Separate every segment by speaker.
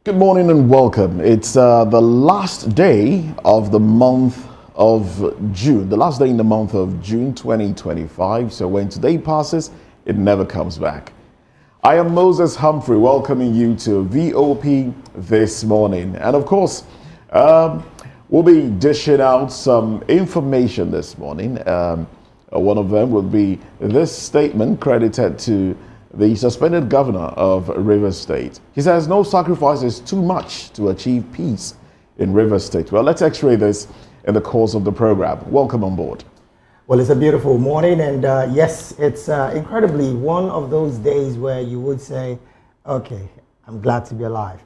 Speaker 1: Good morning and welcome. It's the last day of the month of June, the last day in the month of June 2025. So when today passes, it never comes back. I am Moses Humphrey, welcoming you to VOP this morning. And of course, we'll be dishing out some information this morning. One of them will be this statement credited to the suspended governor of Rivers State. He says no sacrifice is too much to achieve peace in Rivers State. Well, let's x-ray this in the course of the program. Welcome on board.
Speaker 2: Well, it's a beautiful morning, and yes, it's incredibly one of those days where you would say, okay, I'm glad to be alive.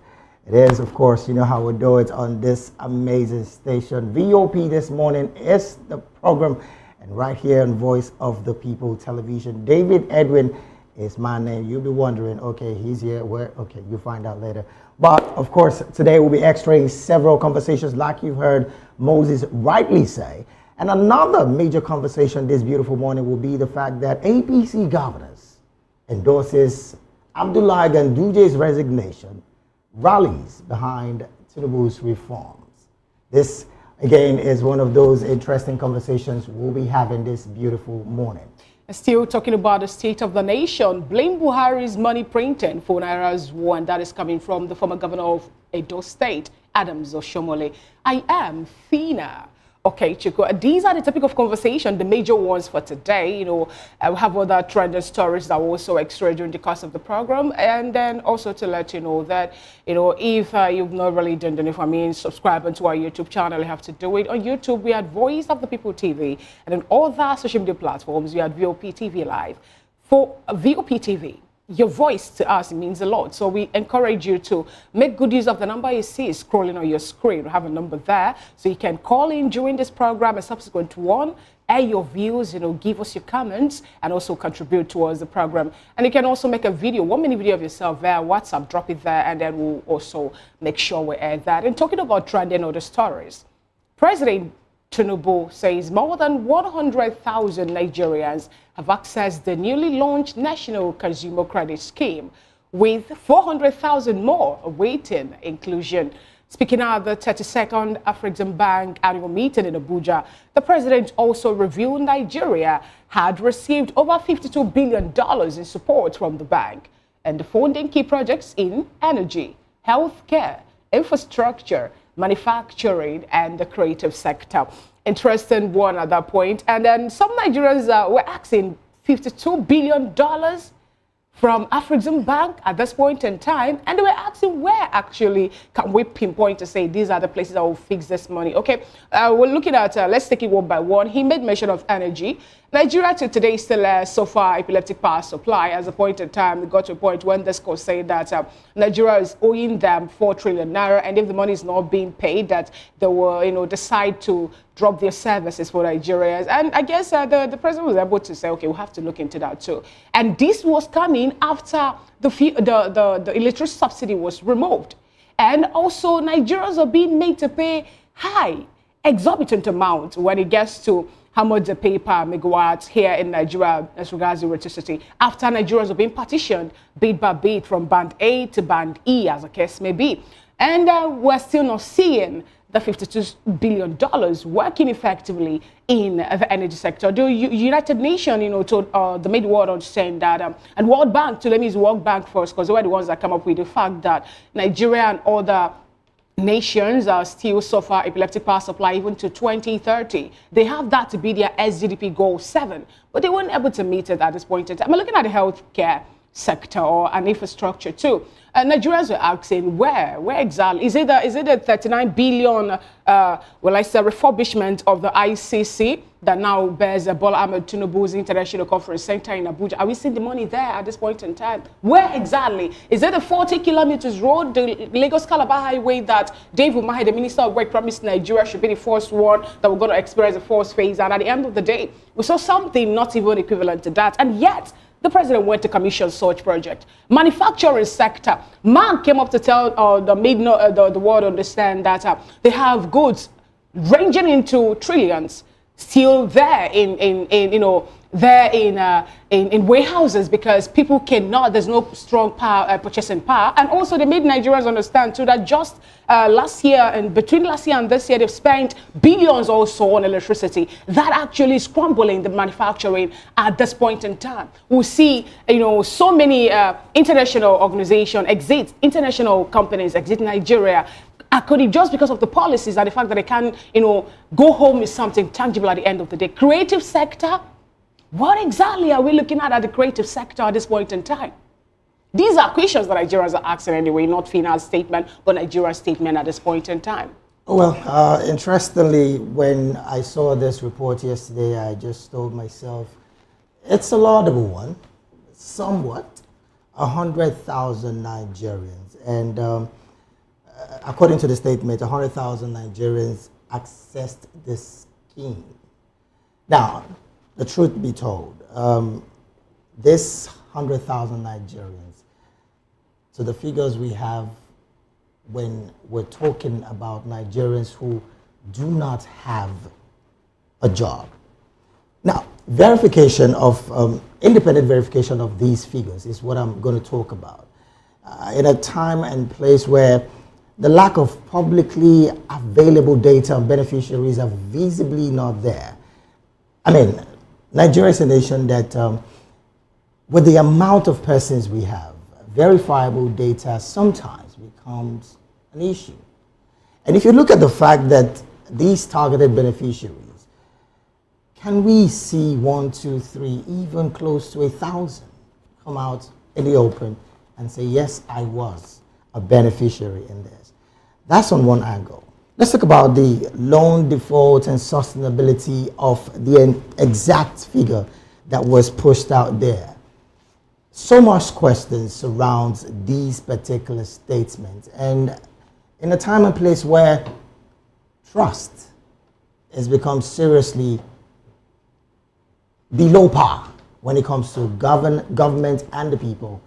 Speaker 2: It is, of course, you know how we do it on this amazing station. VOP this morning is the program, and right here on Voice of the People Television, David Edwin is my name. You'll be wondering, okay, he's here, where? Okay, you'll find out later. But of course, today we'll be extracting several conversations like you heard Moses rightly say. And another major conversation this beautiful morning will be the fact that APC governors endorses Abdullahi Ganduje'S resignation, rallies behind Tinubu's reforms. This, again, is one of those interesting conversations we'll be having this beautiful morning.
Speaker 3: Still talking about the state of the nation, blame Buhari's money printing for Naira's war, and that is coming from the former governor of Edo State, Adams Oshomole. I am Fina. Okay, Chico, these are the topic of conversation, the major ones for today. You know, we have other trending stories that will also extra during the course of the program. And then also to let you know that, you know, if you've not really done it, subscribing to our YouTube channel, you have to do it. On YouTube, we are Voice of the People TV. And on all the social media platforms, we are VOP TV Live. For VOP TV, your voice to us means a lot. So we encourage you to make good use of the number you see scrolling on your screen. We have a number there. So you can call in during this program, a subsequent one, air your views, you know, give us your comments, and also contribute towards the program. And you can also make a video, 1 minute video of yourself via WhatsApp, drop it there, and then we'll also make sure we air that. And talking about trending other stories, President Tinubu says more than 100,000 Nigerians have accessed the newly launched National Consumer Credit Scheme, with 400,000 more awaiting inclusion. Speaking at the 32nd African Bank annual meeting in Abuja, the president also revealed Nigeria had received over $52 billion in support from the bank and funding key projects in energy, healthcare, infrastructure, manufacturing, and the creative sector. Interesting one at that point. And then some Nigerians were asking $52 billion from African Bank at this point in time, and they were asking where actually can we pinpoint to say these are the places that will fix this money. Okay, we're looking at, let's take it one by one. He made mention of energy. Nigeria to today still so far epileptic power supply. As a point in time, we got to a point when this court said that Nigeria is owing them 4 trillion naira, and if the money is not being paid, that they will, you know, decide to drop their services for Nigerians. And I guess the president was able to say, okay, we'll have to look into that too. And this was coming after the electricity subsidy was removed. And also Nigerians are being made to pay high, exorbitant amount when it gets to how much they pay per megawatt here in Nigeria as regards the electricity, after Nigerians have been partitioned bit by bit from band A to band E, as the case may be. And we're still not seeing the $52 billion working effectively in the energy sector. The United Nations, you know, told the made world understand that, and World Bank, to let me use World Bank first, because they were the ones that come up with the fact that Nigeria and other nations still suffer epileptic power supply even to 2030. They have that to be their SGDP goal 7, but they weren't able to meet it at this point in time. I'm looking at the healthcare sector or an infrastructure too. Nigerians were asking where exactly is it a 39 billion refurbishment of the ICC that now bears Bola Ahmed Tinubu's International Conference Center in Abuja? Are we seeing the money there at this point in time? Where exactly? Is it the 40 kilometers road, the Lagos-Calabar highway that Dave Umahi, the Minister of Work, promised Nigeria should be the first one that we're going to experience the first phase? And at the end of the day, we saw something not even equivalent to that. And yet, the president went to commission such project. Manufacturing sector, man came up to tell the world understand that they have goods ranging into trillions still there in you know, there in warehouses because people cannot, there's no strong power, purchasing power. And also they made Nigerians understand too that just last year and between last year and this year, they've spent billions also on electricity. That actually is crumbling the manufacturing at this point in time. We see, you know, so many international organizations exit, international companies exit Nigeria. Just because of the policies and the fact that they can, you know, go home with something tangible at the end of the day. Creative sector, what exactly are we looking at the creative sector at this point in time? These are questions that Nigerians are asking anyway, not Fina's statement, but Nigeria's statement at this point in time.
Speaker 2: Well, interestingly, when I saw this report yesterday, I just told myself, it's a laudable one, somewhat, 100,000 Nigerians. And according to the statement, 100,000 Nigerians accessed this scheme. Now, the truth be told, this 100,000 Nigerians, so the figures we have when we're talking about Nigerians who do not have a job. Now, verification of, independent verification of these figures is what I'm going to talk about. In a time and place where the lack of publicly available data on beneficiaries are visibly not there. I mean, Nigeria is a nation that, with the amount of persons we have, verifiable data sometimes becomes an issue. And if you look at the fact that these targeted beneficiaries, can we see 1, 2, 3, even close to 1,000 come out in the open and say, yes, I was a beneficiary in this? That's on one angle. Let's talk about the loan default and sustainability of the exact figure that was pushed out there. So much questions surrounds these particular statements. And in a time and place where trust has become seriously below par when it comes to government and the people,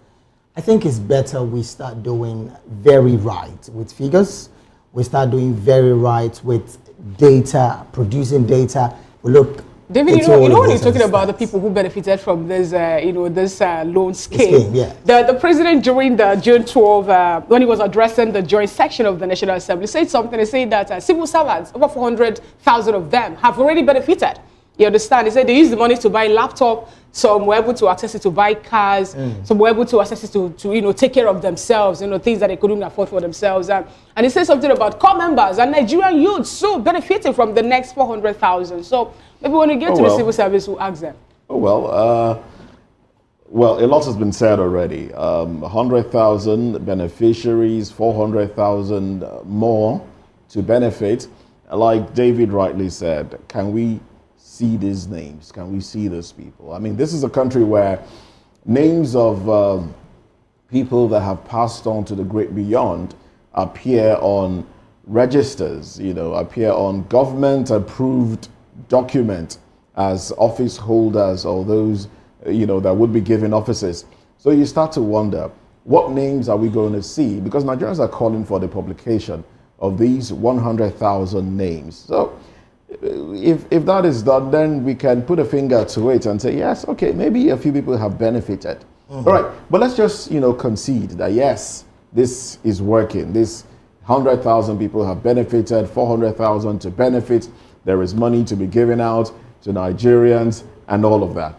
Speaker 2: I think it's better we start doing very right with figures. We start doing very right with data, producing data. We look.
Speaker 3: David, you know when you're talking about the people who benefited from this, you know, this loan scheme.
Speaker 2: Yeah.
Speaker 3: The president during the June 12, when he was addressing the joint section of the National Assembly, said something. He said that civil servants, over 400,000 of them, have already benefited. You understand? He said they used the money to buy laptop, some were able to access it to buy cars, some were able to access it to you know, take care of themselves, you know, things that they couldn't afford for themselves. And he said something about core members and Nigerian youths so benefiting from the next 400,000. So maybe when you get to the civil service, we'll ask them.
Speaker 1: Well, a lot has been said already. 100,000 beneficiaries, 400,000 more to benefit. Like David rightly said, can we see these names? Can we see these people? I mean, this is a country where names of people that have passed on to the great beyond appear on registers, you know, appear on government-approved documents as office holders or those, you know, that would be given offices. So you start to wonder, what names are we going to see? Because Nigerians are calling for the publication of these 100,000 names. So if that is done, then we can put a finger to it and say, yes, okay, maybe a few people have benefited. All right, but let's just, you know, concede that, yes, this is working. This 100,000 people have benefited, 400,000 to benefit. There is money to be given out to Nigerians and all of that.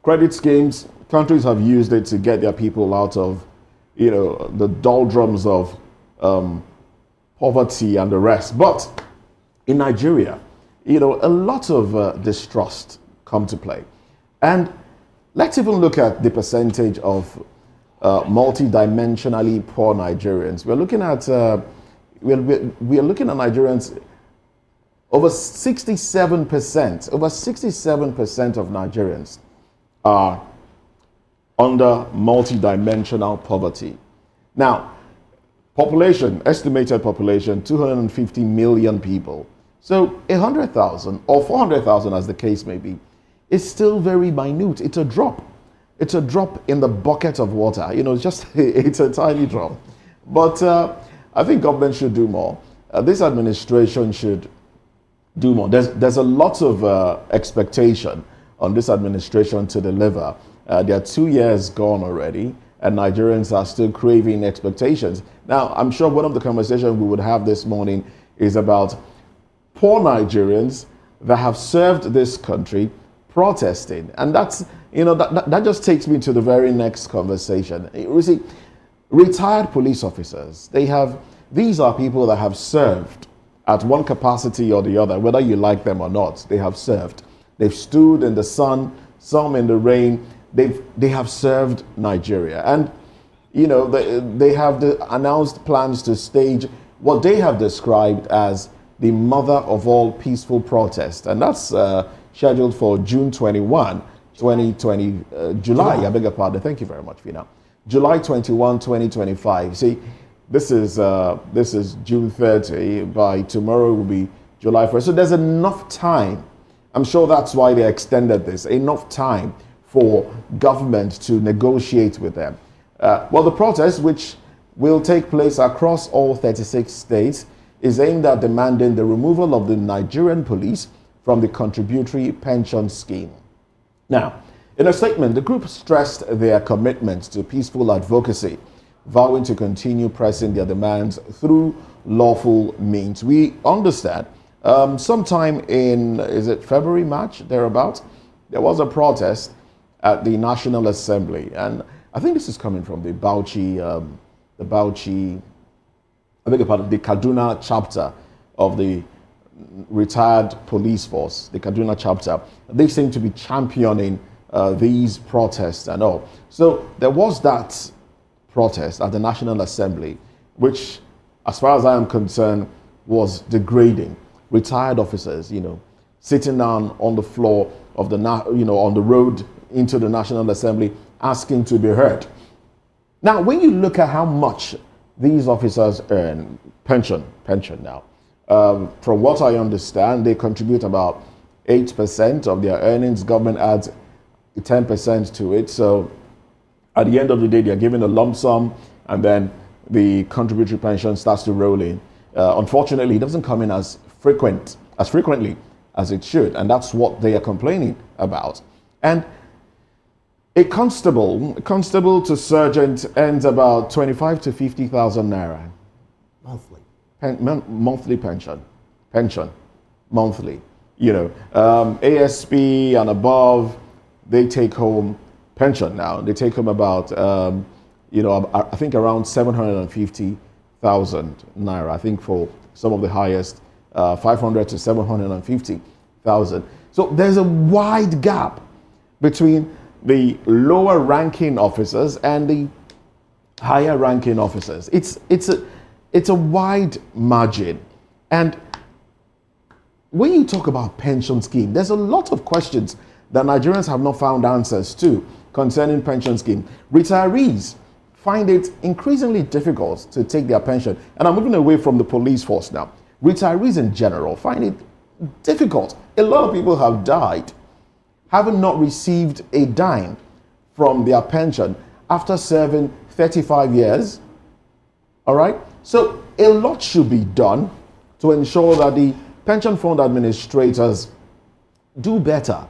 Speaker 1: Credit schemes, countries have used it to get their people out of, you know, the doldrums of poverty and the rest. But in Nigeria, you know, a lot of distrust come to play. And let's even look at the percentage of multidimensionally poor Nigerians. We're looking at we are looking at Nigerians. Over 67%, over 67% of Nigerians are under multidimensional poverty. Now, population, estimated population, 250 million people. So 100,000 or 400,000, as the case may be, is still very minute. It's a drop. It's a drop in the bucket of water. You know, it's a tiny drop. But I think government should do more. This administration should do more. There's a lot of expectation on this administration to deliver. There are 2 years gone already, and Nigerians are still craving expectations. Now, I'm sure one of the conversations we would have this morning is about poor Nigerians that have served this country protesting. And that's, that just takes me to the very next conversation. You see, retired police officers, these are people that have served at one capacity or the other, whether you like them or not. They have served. They've stood in the sun, some in the rain. They have served Nigeria. And, they have announced plans to stage what they have described as the mother of all peaceful protest. And that's scheduled for June 21, 2020, July, I beg your pardon. Thank you very much, Fina. July 21, 2025. See, this is June 30. By tomorrow will be July 1st. So there's enough time. I'm sure that's why they extended this. Enough time for government to negotiate with them. Well, the protest, which will take place across all 36 states, is aimed at demanding the removal of the Nigerian police from the contributory pension scheme. Now, in a statement, the group stressed their commitment to peaceful advocacy, vowing to continue pressing their demands through lawful means. We understand sometime in, is it February, March, thereabouts, there was a protest at the National Assembly. And I think this is coming from the Bauchi, I beg your pardon, the Kaduna chapter of the retired police force, the Kaduna chapter. They seem to be championing these protests and all. So there was that protest at the National Assembly, which, as far as I am concerned, was degrading. Retired officers, sitting down on the floor of the, on the road into the National Assembly, asking to be heard. Now, when you look at how much these officers earn, pension now, from what I understand, they contribute about 8% of their earnings. Government adds 10% to it. So at the end of the day, they're given a lump sum, and then the contributory pension starts to roll in. Unfortunately, it doesn't come in as frequently as it should, and that's what they are complaining about. And a constable to sergeant earns about 25 to 50,000 naira
Speaker 2: monthly.
Speaker 1: Monthly pension, monthly. ASP and above, they take home pension now. They take home about, I think around 750,000 naira. I think for some of the highest, 500 to 750,000. So there's a wide gap between the lower ranking officers and the higher ranking officers. It's a wide margin. And when you talk about pension scheme, there's a lot of questions that Nigerians have not found answers to concerning pension scheme. Retirees find it increasingly difficult to take their pension. And I'm moving away from the police force now. Retirees in general find it difficult. A lot of people have died having not received a dime from their pension after serving 35 years. All right? So a lot should be done to ensure that the pension fund administrators do better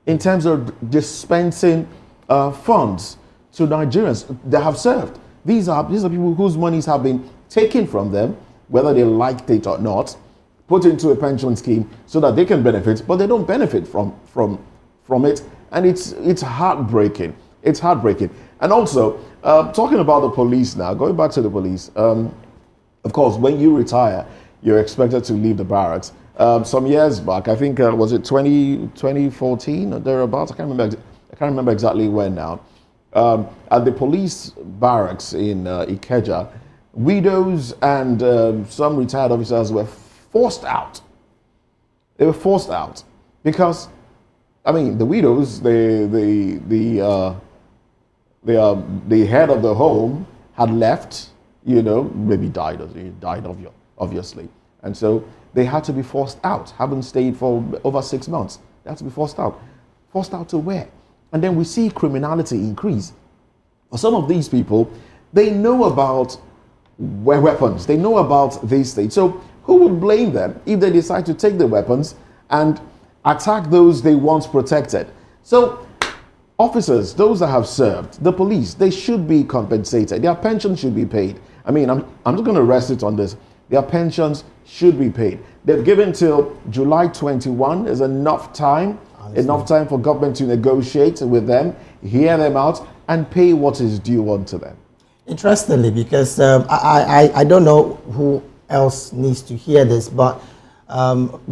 Speaker 1: in terms of dispensing funds to Nigerians that have served. These are people whose monies have been taken from them, whether they liked it or not, put into a pension scheme so that they can benefit, but they don't benefit from it, and it's heartbreaking. It's heartbreaking. And also, talking about the police now, going back to the police, of course, when you retire, you're expected to leave the barracks. Some years back, I think, was it 2014 or thereabouts? I can't remember exactly when now. At the police barracks in Ikeja, widows and some retired officers were forced out. They were forced out because, I mean, the widows, the head of the home had left, maybe died obviously. And so they had to be forced out, haven't stayed for over 6 months. They had to be forced out. Forced out to where? And then we see criminality increase. For some of these people, they know about weapons. They know about these things. So who would blame them if they decide to take the weapons and attack those they once protected? So officers, those that have served, the police, they should be compensated. Their pension should be paid. I mean, I'm just going to rest it on this. Their pensions should be paid. They've given till July 21 is enough time. Honestly. Enough time for government to negotiate with them, hear them out, and pay what is due unto them.
Speaker 2: Interestingly, because I don't know who else needs to hear this, but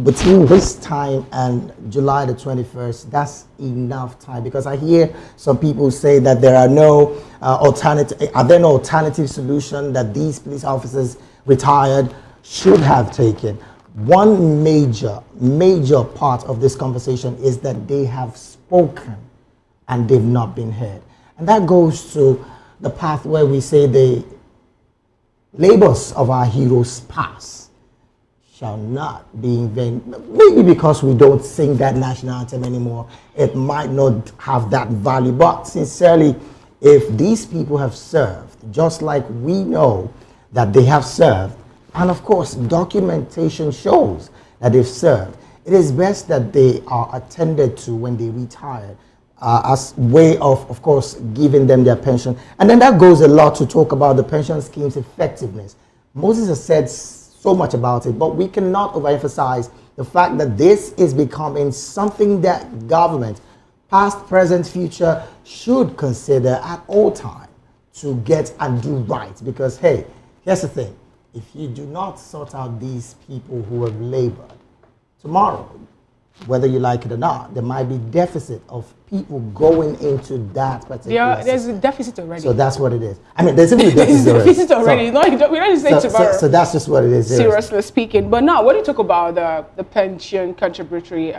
Speaker 2: between this time and July the 21st, that's enough time, because I hear some people say that there are no alternative solution that these police officers retired should have taken. One major part of this conversation is that they have spoken and they've not been heard. And that goes to the path where we say the labors of our heroes past shall not be in vain. Maybe because we don't sing that national anthem anymore, it might not have that value. But sincerely, if these people have served, just like we know that they have served, and of course, documentation shows that they've served, it is best that they are attended to when they retire, as way of course, giving them their pension. And then that goes a lot to talk about the pension scheme's effectiveness. Moses has said so much about it, but we cannot overemphasize the fact that this is becoming something that government, past, present, future, should consider at all times to get and do right. Because, hey, here's the thing. If you do not sort out these people who have labored, tomorrow, whether you like it or not, there might be deficit of people going into that particular
Speaker 3: Yeah, there's a deficit already.
Speaker 2: So that's what it is. I mean, there's even a deficit already.
Speaker 3: Deficit already.
Speaker 2: So,
Speaker 3: no, we don't say tomorrow.
Speaker 2: So that's just what it is.
Speaker 3: Seriously speaking. But now, when you talk about the pension contributory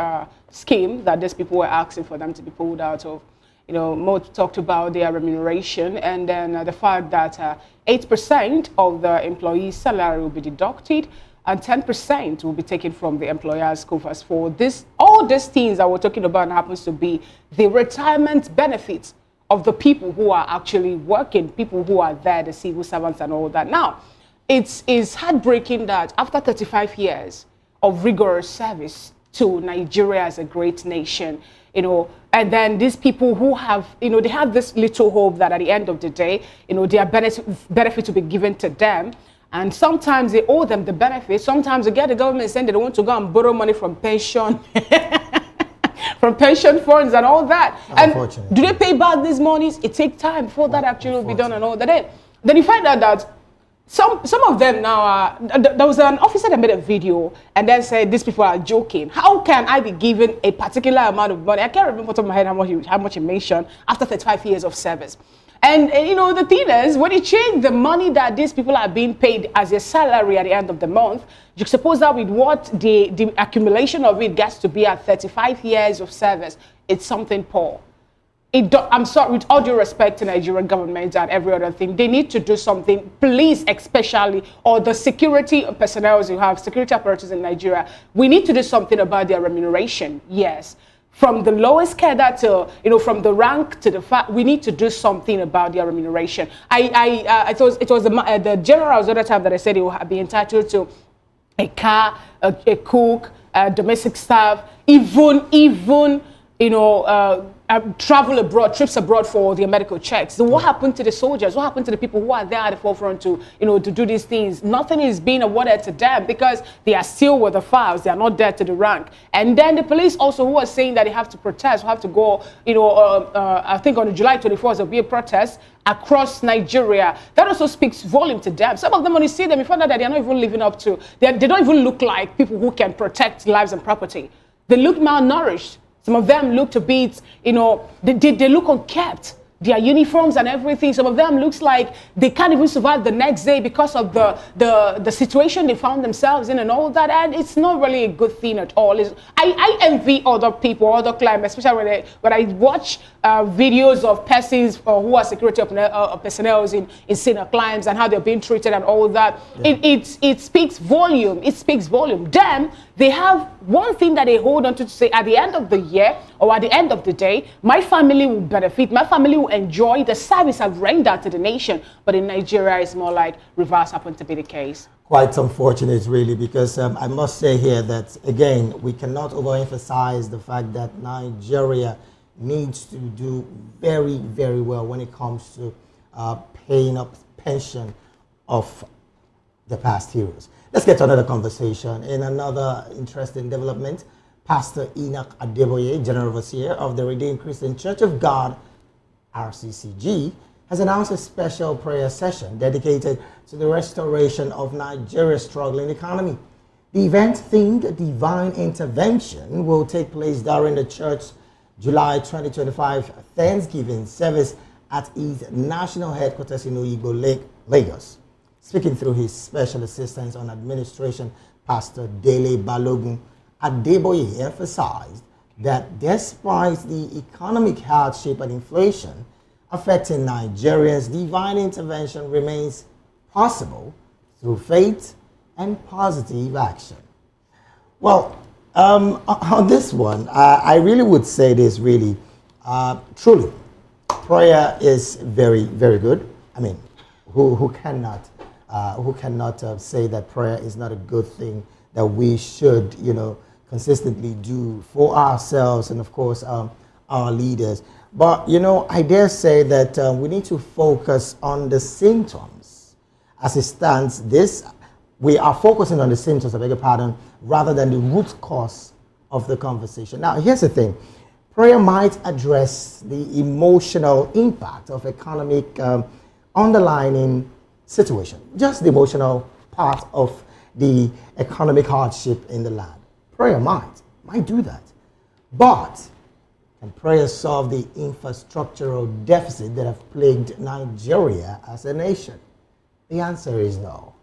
Speaker 3: scheme that these people were asking for them to be pulled out of, you know, Mo talked about their remuneration, and then the fact that 8% of the employee's salary will be deducted and 10% will be taken from the employer's coffers for this. All these things that we're talking about happens to be the retirement benefits of the people who are actually working, people who are there, the civil servants and all that. Now, it's heartbreaking that after 35 years of rigorous service to Nigeria as a great nation, you know, and then these people who have, you know, they have this little hope that at the end of the day, you know, their benefit will be given to them. And sometimes they owe them the benefits. Sometimes they get the government saying they want to go and borrow money from pension, from pension funds and all that. And do they pay back these monies? It takes time before that actually will be done and all that. Then you find out that some of them now are, there was an officer that made a video and then said, these people are joking. How can I be given a particular amount of money? I can't remember off the top of my head how much he mentioned after 35 years of service. And you know, the thing is, when you change the money that these people are being paid as a salary at the end of the month, you suppose that with what the accumulation of it gets to be at 35 years of service, it's something poor. I'm sorry, with all due respect to Nigerian government and every other thing, they need to do something, police especially, or the security personnel who have security apparatus in Nigeria. We need to do something about their remuneration, yes. From the lowest cadre to, you know, from the rank to the fact, we need to do something about their remuneration. It was the general the other time that I said he will be entitled to a car, a cook, domestic staff, even you know, travel abroad, trips abroad for their medical checks. So what happened to the soldiers? What happened to the people who are there at the forefront to, you know, to do these things? Nothing is being awarded to them because they are still with the files. They are not there to the rank. And then the police also, who are saying that they have to protest, have to go, you know, I think on July 24th, there'll be a protest across Nigeria. That also speaks volume to them. Some of them, when you see them, you find out that they're not even living up to, they don't even look like people who can protect lives and property. They look malnourished. Some of them look to be, you know, they look unkept. Their uniforms and everything. Some of them looks like they can't even survive the next day because of the situation they found themselves in and all that. And it's not really a good thing at all. I envy other people, other clients, especially when I watch videos of persons who are security personnel in senior clients and how they're being treated and all that. Yeah. It speaks volume. It speaks volume. Them, they have one thing that they hold on to say at the end of the year or at the end of the day, my family will benefit, my family will enjoy the service I've rendered to the nation. But in Nigeria, it's more like reverse happened to be the case.
Speaker 2: Quite unfortunate, really, because I must say here that, again, we cannot overemphasize the fact that Nigeria needs to do very, very well when it comes to paying up pension of the past heroes. Let's get to another conversation. In another interesting development, Pastor Enoch Adeboye, General Overseer of the Redeemed Christian Church of God, RCCG, has announced a special prayer session dedicated to the restoration of Nigeria's struggling economy. The event, themed Divine Intervention, will take place during the church's July 2025 Thanksgiving service at its national headquarters in Oyigbo, Lagos. Speaking through his special assistant on administration, Pastor Dele Balogun, Adeboye emphasized that despite the economic hardship and inflation affecting Nigerians, divine intervention remains possible through faith and positive action. Well, on this one, I really would say this really, truly, prayer is very, very good. I mean, who cannot say that prayer is not a good thing that we should, consistently do for ourselves and, of course, our leaders. But, I dare say that we need to focus on the symptoms. As it stands, we are focusing on the symptoms, I beg your pardon, rather than the root cause of the conversation. Now, here's the thing. Prayer might address the emotional impact of economic underlying situation, just the emotional part of the economic hardship in the land. Prayer might do that. But can prayer solve the infrastructural deficit that have plagued Nigeria as a nation? The answer is no.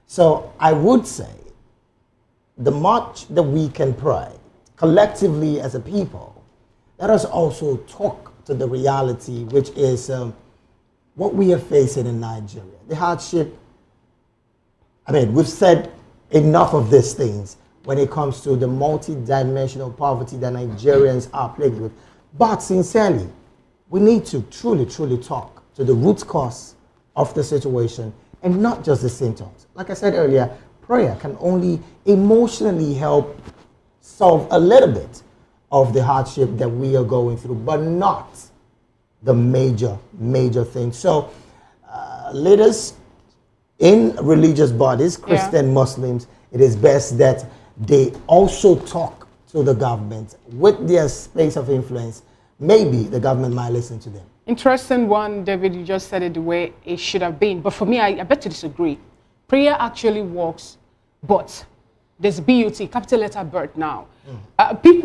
Speaker 2: So I would say the much that we can pray collectively as a people, let us also talk to the reality, which is what we are facing in Nigeria. The hardship, we've said enough of these things when it comes to the multi-dimensional poverty that Nigerians are plagued with. But sincerely, we need to truly, truly talk to the root cause of the situation and not just the symptoms. Like I said earlier, prayer can only emotionally help solve a little bit of the hardship that we are going through, but not the major thing. So leaders in religious bodies, Christian, Muslims, it is best that they also talk to the government with their space of influence. Maybe the government might listen to them. Interesting
Speaker 3: one, David, you just said it the way it should have been. But for me, I bet to disagree. Prayer actually works, but there's BUT, capital letter birth now.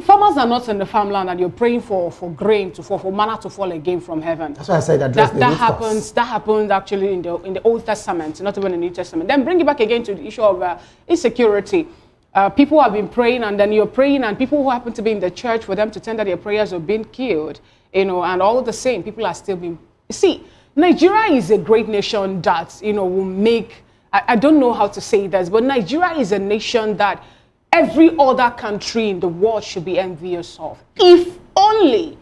Speaker 3: Farmers are not in the farmland and you're praying for grain to fall, for manna to fall again from heaven.
Speaker 2: That's why I said that
Speaker 3: happens actually in the Old Testament, not even in the New Testament. Then bring it back again to the issue of insecurity. People have been praying, and then you're praying, and people who happen to be in the church, for them to tell that their prayers are being killed, and all the same, people are still being. See, Nigeria is a great nation that will make. I don't know how to say this, but Nigeria is a nation that every other country in the world should be envious of. If only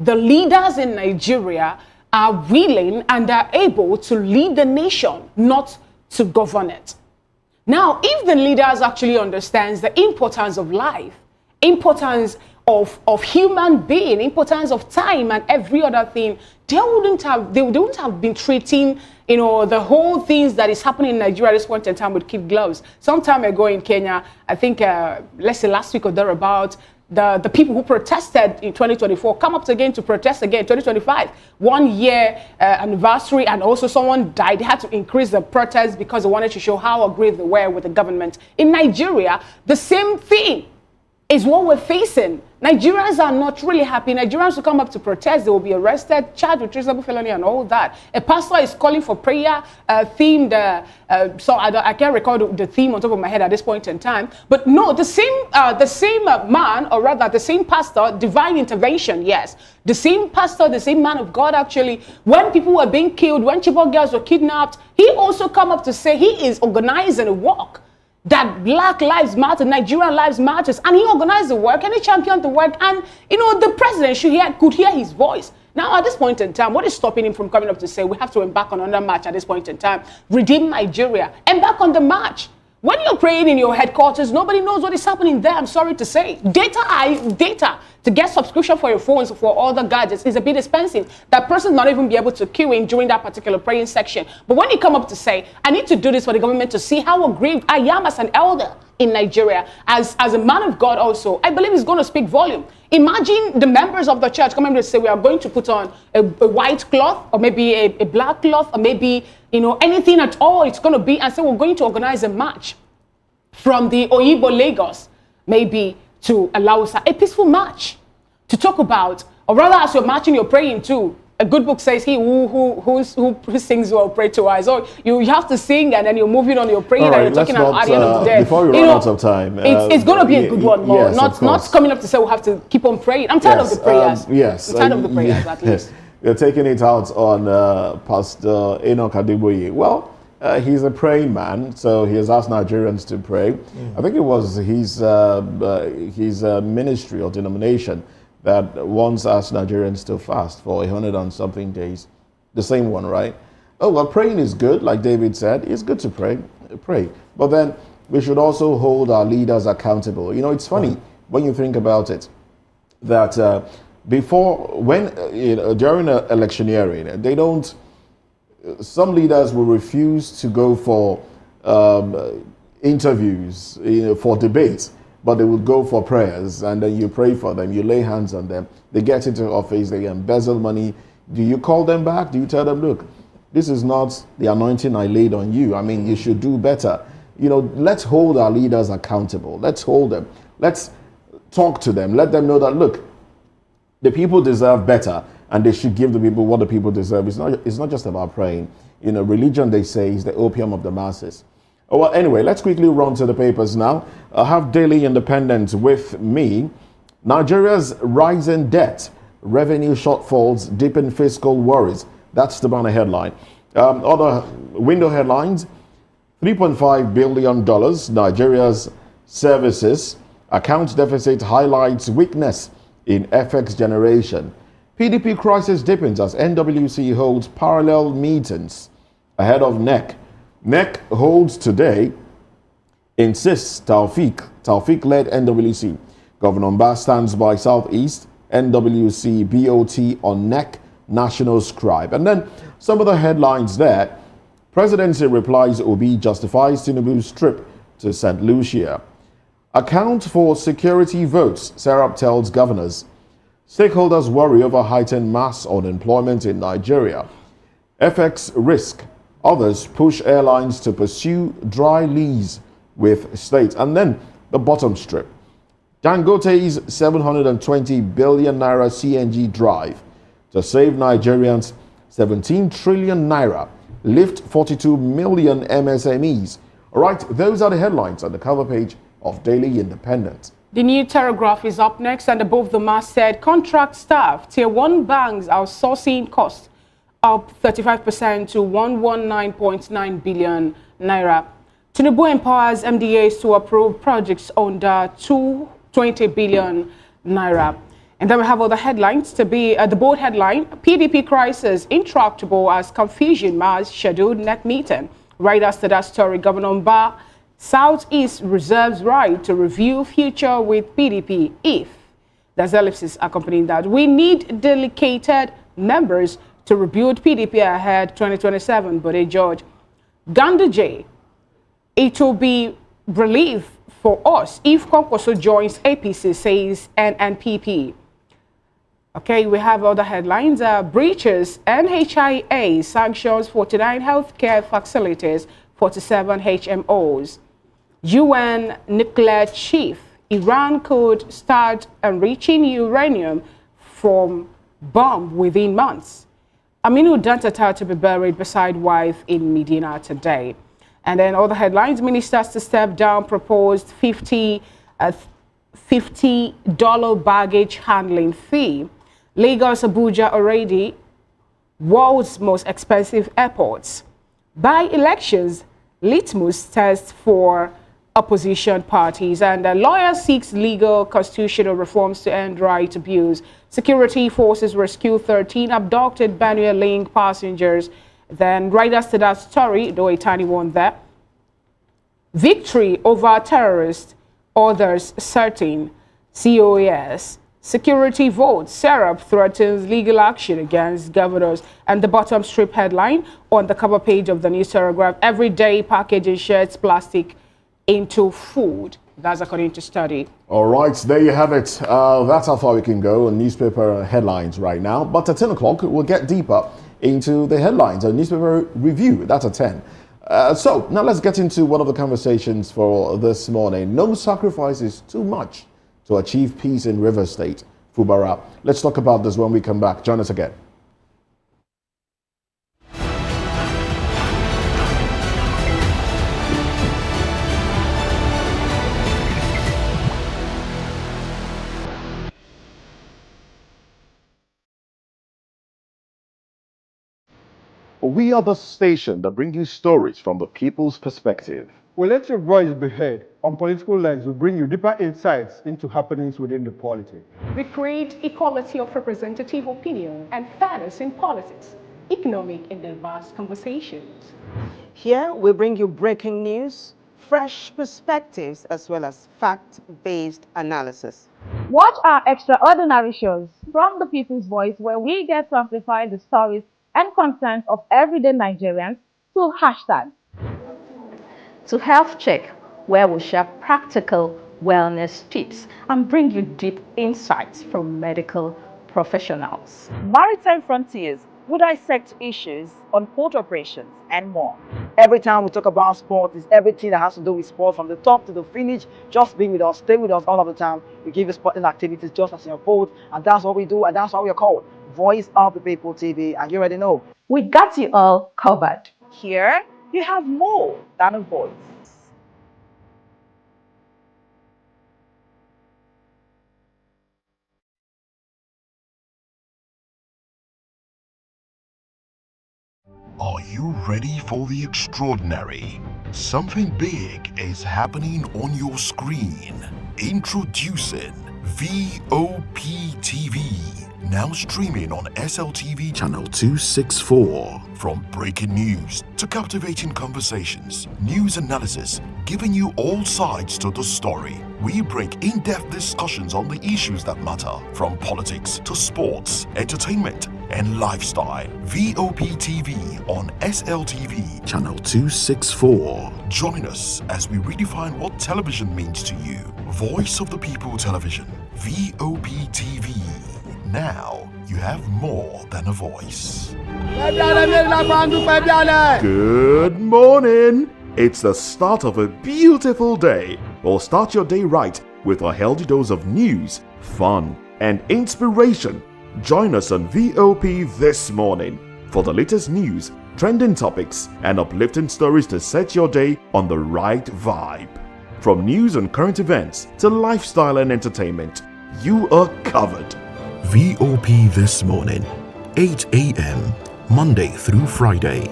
Speaker 3: the leaders in Nigeria are willing and are able to lead the nation, not to govern it. Now, if the leaders actually understands the importance of life, importance of human being, importance of time and every other thing, they wouldn't have been treating the whole things that is happening in Nigeria at this point in time with kid gloves. Some time ago in Kenya, I think let's say last week or thereabout, the people who protested in 2024 come up again to protest again in 2025. 1 year anniversary, and also someone died. They had to increase the protest because they wanted to show how aggrieved they were with the government. In Nigeria, the same thing is what we're facing. Nigerians are not really happy. Nigerians who come up to protest, they will be arrested, charged with treasonable felony and all that. A pastor is calling for prayer themed, so I can't recall the theme on top of my head at this point in time. But no, the same man, or rather the same pastor, divine intervention, yes. The same pastor, the same man of God actually, when people were being killed, when Chibok girls were kidnapped, he also come up to say he is organizing a walk that Black Lives Matter, Nigerian Lives Matters, and he organized the work and he championed the work, and the president could hear his voice. Now, at this point in time, what is stopping him from coming up to say we have to embark on another march at this point in time? Redeem Nigeria. Embark on the march. When you're praying in your headquarters, nobody knows what is happening there, I'm sorry to say. Data to get subscription for your phones, for all the gadgets, is a bit expensive. That person not even be able to queue in during that particular praying section. But when you come up to say, I need to do this for the government to see how aggrieved I am as an elder in Nigeria, as a man of God also, I believe it's going to speak volume. Imagine the members of the church coming to say we are going to put on a white cloth, or maybe a black cloth, or maybe anything at all it's going to be, and say we're going to organize a march from the Oyibo Lagos, maybe to Alausa, a peaceful march to talk about, or rather as you're marching, you're praying too. A good book says he who sings will pray twice. So you have to sing and then you're moving on, you're praying and you're talking at the end of the day.
Speaker 1: Before we run out of time.
Speaker 3: It's going to be a good one, more.
Speaker 1: Yes,
Speaker 3: not coming up to say we have to keep on praying. I'm tired of the prayers.
Speaker 1: Yes.
Speaker 3: I'm tired of the prayers, at least.
Speaker 1: You're taking it out on Pastor Enoch Adeboye. Well, he's a praying man, so he has asked Nigerians to pray. I think it was his ministry or denomination that once asked Nigerians to fast for 100 and something days. The same one, right? Oh, well, praying is good, like David said. It's good to pray. But then we should also hold our leaders accountable. It's funny when you think about it, that during electioneering, some leaders will refuse to go for interviews, for debates, but they would go for prayers, and then you pray for them, you lay hands on them, they get into office, they embezzle money. Do you call them back? Do you tell them, look, this is not the anointing I laid on you. I mean, you should do better. Let's hold our leaders accountable. Let's hold them. Let's talk to them. Let them know that, look, the people deserve better, and they should give the people what the people deserve. It's not just about praying. Religion, they say, is the opium of the masses. Oh, well, anyway, let's quickly run to the papers now. I have Daily Independent with me. Nigeria's rising debt, revenue shortfalls, deepen fiscal worries. That's the banner headline. Other window headlines: $3.5 billion, Nigeria's services. Account deficit highlights weakness in FX generation. PDP crisis deepens as NWC holds parallel meetings ahead of NEC. NEC holds today, insists Taufik-led NWC. Governor Mba stands by Southeast, NWC BOT on NEC National Scribe. And then some of the headlines there. Presidency replies Obi justifies Tinubu's trip to St. Lucia. Account for security votes, Serap tells governors. Stakeholders worry over heightened mass unemployment in Nigeria. FX risk. Others push airlines to pursue dry lease with states. And then the bottom strip. Dangote's 720 billion naira CNG drive to save Nigerians 17 trillion naira, lift 42 million MSMEs. All right, those are the headlines on the cover page of Daily Independent.
Speaker 3: The New Telegraph is up next, and above the mast said contract staff, tier 1 banks outsourcing costs up 35% to 119.9 billion naira. Tinubu empowers MDAs to approve projects under 220 billion naira. And then we have other headlines to be the bold headline: PDP crisis intractable as confusion marks scheduled NEC meeting. Right after that story, Governor Mba, Southeast reserves right to review future with PDP if there's ellipsis accompanying that. We need dedicated members to rebuild PDP ahead 2027, but George. Ganduje'S, it will be relief for us if Kwankwaso joins APC, says NNPP. Okay, we have other headlines. Breaches NHIA sanctions 49 healthcare facilities, 47 HMOs. UN nuclear chief, Iran could start enriching uranium from bomb within months. Aminu Dantata to be buried beside wife in Medina today. And then other headlines: ministers to step down, proposed $50 baggage handling fee. Lagos, Abuja already world's most expensive airports. By elections, litmus test for opposition parties. And a lawyer seeks legal constitutional reforms to end right abuse. Security forces rescue 13 abducted Benue Link passengers. Then right after that story, though a tiny one there, victory over terrorists, others certain. COS. Security vote. Serap threatens legal action against governors. And the bottom strip headline on the cover page of the News Telegraph: everyday packaging sheds plastic into food. That's according to study.
Speaker 1: All right, there you have it. That's how far we can go on newspaper headlines right now. But at 10 o'clock, we'll get deeper into the headlines, a newspaper review. That's at 10. So now let's get into one of the conversations for this morning. No sacrifice is too much to achieve peace in River State, Fubara. Let's talk about this when we come back. Join us again. We are the station that brings you stories from the people's perspective.
Speaker 4: We let your voice be heard. On Political Lens, we bring you deeper insights into happenings within the polity.
Speaker 3: We create equality of representative opinion and fairness in politics, economic and diverse conversations.
Speaker 5: Here, we bring you breaking news, fresh perspectives, as well as fact-based analysis.
Speaker 6: Watch our extraordinary shows from the People's Voice, where we get to amplify the stories and concerns of everyday Nigerians to hashtag.
Speaker 7: To Health Check, where we share practical wellness tips and bring you deep insights from medical professionals.
Speaker 8: Maritime Frontiers will dissect issues on port operations and more.
Speaker 9: Every time we talk about sport, it's everything that has to do with sport, from the top to the finish. Just be with us, stay with us all of the time. We give you sporting activities just as you vote, and that's what we do, and that's what we are called Voice of the People TV, and you already know.
Speaker 7: We got you all covered.
Speaker 8: Here, you have more than a voice.
Speaker 10: Are you ready for the extraordinary? Something big is happening on your screen. Introducing VOP TV. Now streaming on SLTV channel 264. From breaking news to captivating conversations, news analysis, giving you all sides to the story. We bring in-depth discussions on the issues that matter, from politics to sports, entertainment, and lifestyle. VOP TV on SLTV channel 264. Join us as we redefine what television means to you. Voice of the People Television, VOP TV. Now you have more than a voice.
Speaker 1: Good morning. It's the start of a beautiful day. Well, start your day right with a healthy dose of news, fun, and inspiration. Join us on VOP this morning for the latest news, trending topics, and uplifting stories to set your day on the right vibe. From news and current events to lifestyle and entertainment, you are covered.
Speaker 10: VOP this morning, 8 a.m., Monday through Friday.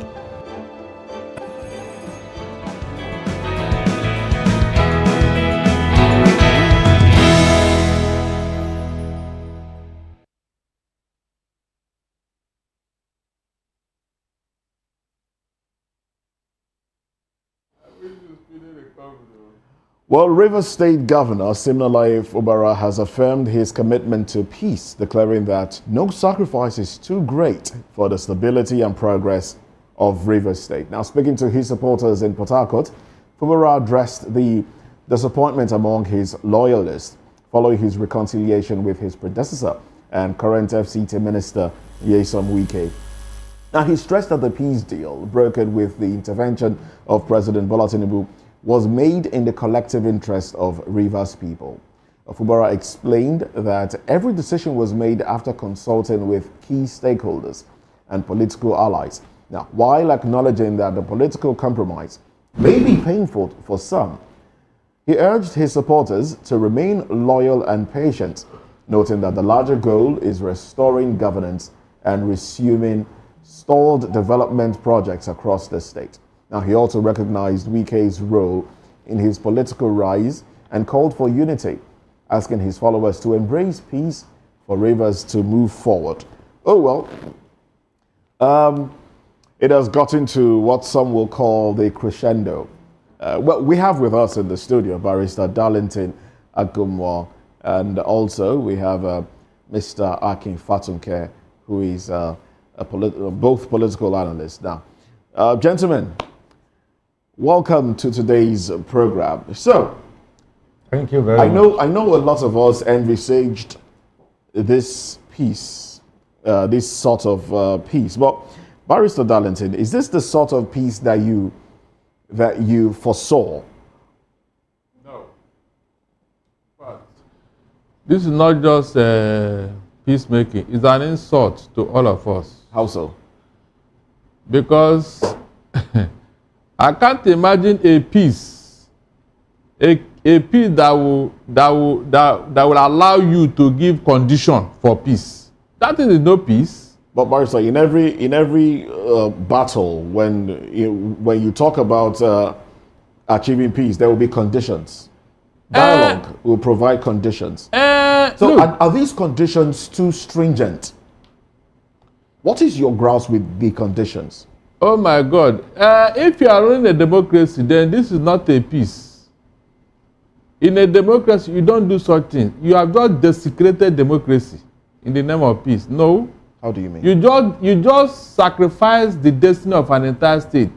Speaker 1: Well, Rivers State Governor Siminalayi Fubara has affirmed his commitment to peace, declaring that no sacrifice is too great for the stability and progress of Rivers State. Now, speaking to his supporters in Port Harcourt, Fubara addressed the disappointment among his loyalists following his reconciliation with his predecessor and current FCT Minister Nyesom Wike. Now, he stressed that the peace deal brokered with the intervention of President Bola Tinubu was made in the collective interest of Rivers people. Fubara explained that every decision was made after consulting with key stakeholders and political allies. Now, while acknowledging that the political compromise may be painful for some, he urged his supporters to remain loyal and patient, noting that the larger goal is restoring governance and resuming stalled development projects across the state. Now, he also recognized Wike's role in his political rise and called for unity, asking his followers to embrace peace for Rivers to move forward. Oh, well, it has gotten to what some will call the crescendo. Well, we have with us in the studio Barrister Darlington Agumwa, and also we have Mr. Akin Fatunke, who is both political analysts. Now, gentlemen, welcome to today's program. So,
Speaker 11: thank you very
Speaker 1: much. I know a lot of us envisaged this peace, this sort of peace. But Barrister Darlington, is this the sort of peace that you foresaw?
Speaker 11: No. But this is not just peacemaking. It's an insult to all of us.
Speaker 1: How so?
Speaker 11: Because I can't imagine a peace, a peace that will allow you to give condition for peace. That is no peace.
Speaker 1: But Barrister, in every battle, when you talk about achieving peace, there will be conditions. Dialogue will provide conditions. So are these conditions too stringent? What is your grasp with the conditions?
Speaker 11: Oh my God! If you are running a democracy, then this is not a peace. In a democracy, you don't do such things. You have just desecrated democracy in the name of peace. No.
Speaker 1: How do you mean?
Speaker 11: You just sacrifice the destiny of an entire state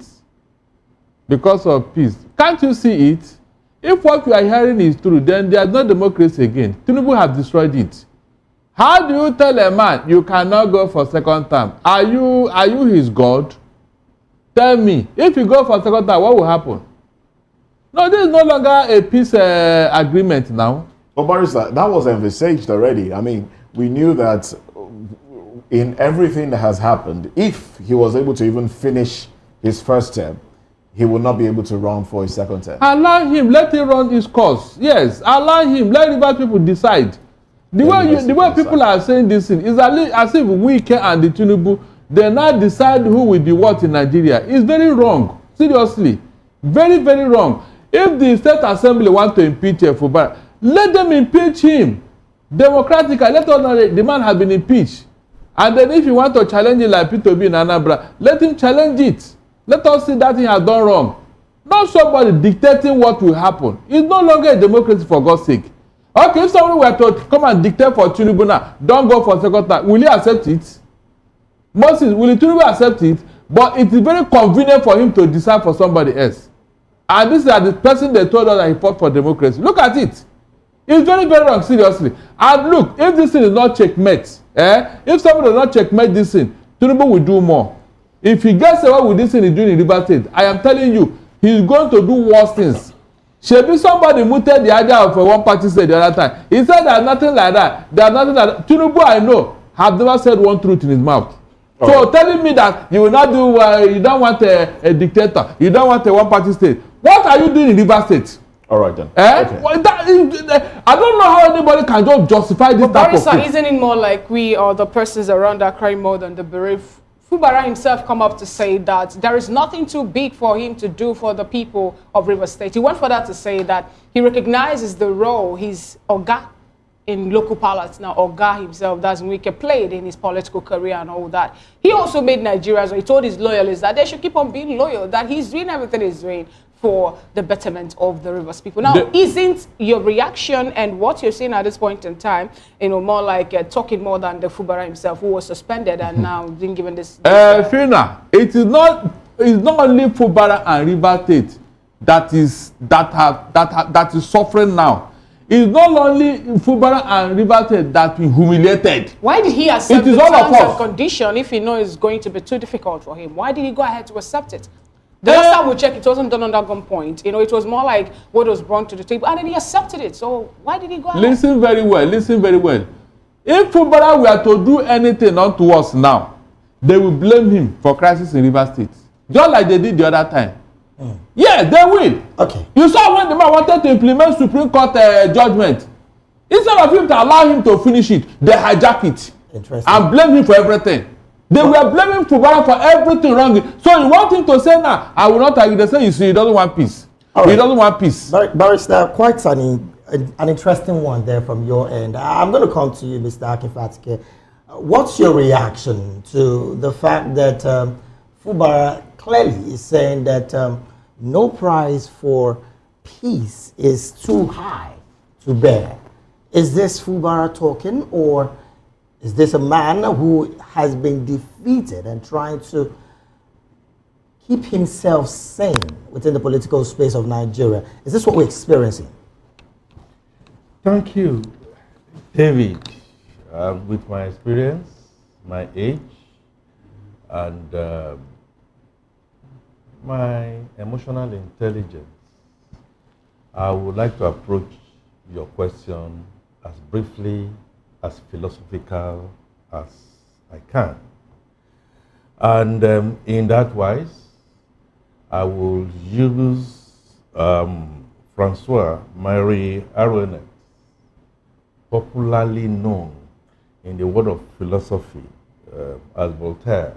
Speaker 11: because of peace. Can't you see it? If what you are hearing is true, then there is no democracy again. Tinubu has destroyed it. How do you tell a man you cannot go for second term? Are you his God? Tell me, if you go for second term, what will happen? No, this is no longer a peace agreement now.
Speaker 1: But Barrister, that was envisaged already. I mean, we knew that in everything that has happened, if he was able to even finish his first term, he will not be able to run for his second term.
Speaker 11: Allow him, let him run his course. Yes, allow him, let Rivers people decide. The way people are saying this thing is as if Wike and the Tinubu, they now decide who will be what in Nigeria. It's very wrong. Seriously. Very, very wrong. If the State Assembly want to impeach Fubara, let them impeach him. Democratically, let us know the man has been impeached. And then if you want to challenge it like P2B in Anambra, let him challenge it. Let us see that he has done wrong. Not somebody dictating what will happen. It's no longer a democracy, for God's sake. Okay, if somebody were to come and dictate for Tinubu now, don't go for second time, will he accept it? Moses, will Tinubu accept it? But it is very convenient for him to decide for somebody else. And this is the person they told us that he fought for democracy. Look at it. It's very, very wrong, seriously. And look, if this thing is not checkmate, if somebody does not checkmate this thing, Tinubu will do more. If he gets away with this thing he's doing in Rivers State, I am telling you, he's going to do worse things. Should somebody mooted the idea of a one-party state the other time. He said there's nothing like that. There's nothing like that. Tinubu, I know, have never said one truth in his mouth. Okay. So telling me that you will not do, you don't want a dictator, you don't want a one-party state. What are you doing in Rivers State?
Speaker 1: All right then.
Speaker 11: Okay. Well, I don't know how anybody can just justify this type of thing.
Speaker 3: Isn't it more like we or the persons around that cry more than the bereaved? Fubara himself come up to say that there is nothing too big for him to do for the people of Rivers State. He went further to say that he recognizes the role his Oga in local politics now, Oga himself, that's Wike, played in his political career and all that. He also made Nigerians, he told his loyalists that they should keep on being loyal, that he's doing everything he's doing for the betterment of the Rivers people. Now, isn't your reaction and what you're saying at this point in time, more like talking more than the Fubara himself, who was suspended and now being given this?
Speaker 11: Fina, it's not only Fubara and Rivers State that is suffering now. It's not only Fubara and Rivers State that been humiliated.
Speaker 3: Why did he accept the terms and condition if he knows it's going to be too difficult for him? Why did he go ahead to accept it? The last time we checked, it wasn't done under gunpoint. It was more like what was brought to the table, and then he accepted it. So why did he go ahead?
Speaker 11: Listen very well. Listen very well. If Fubara were to do anything unto us now, they will blame him for crisis in Rivers State, just like they did the other time. Yes, they will.
Speaker 2: Okay.
Speaker 11: You saw when the man wanted to implement Supreme Court judgment. Instead of him to allow him to finish it, they hijack it and blame him for everything. They were blaming Fubara for everything wrong. So you want him to say now, I will not argue. They say, you see, he doesn't want peace. He doesn't want peace.
Speaker 2: Barrister, quite an interesting one there from your end. I'm going to come to you, Mr. Akinfatike. What's your reaction to the fact that Fubara clearly is saying that no price for peace is too high to bear? Is this Fubara talking, or is this a man who has been defeated and trying to keep himself sane within the political space of Nigeria? Is this what we're experiencing?
Speaker 12: Thank you, David. With my experience, my age, and my emotional intelligence, I would like to approach your question as briefly, as philosophical as I can. And in that wise, I will use François-Marie Arouet, popularly known in the world of philosophy as Voltaire.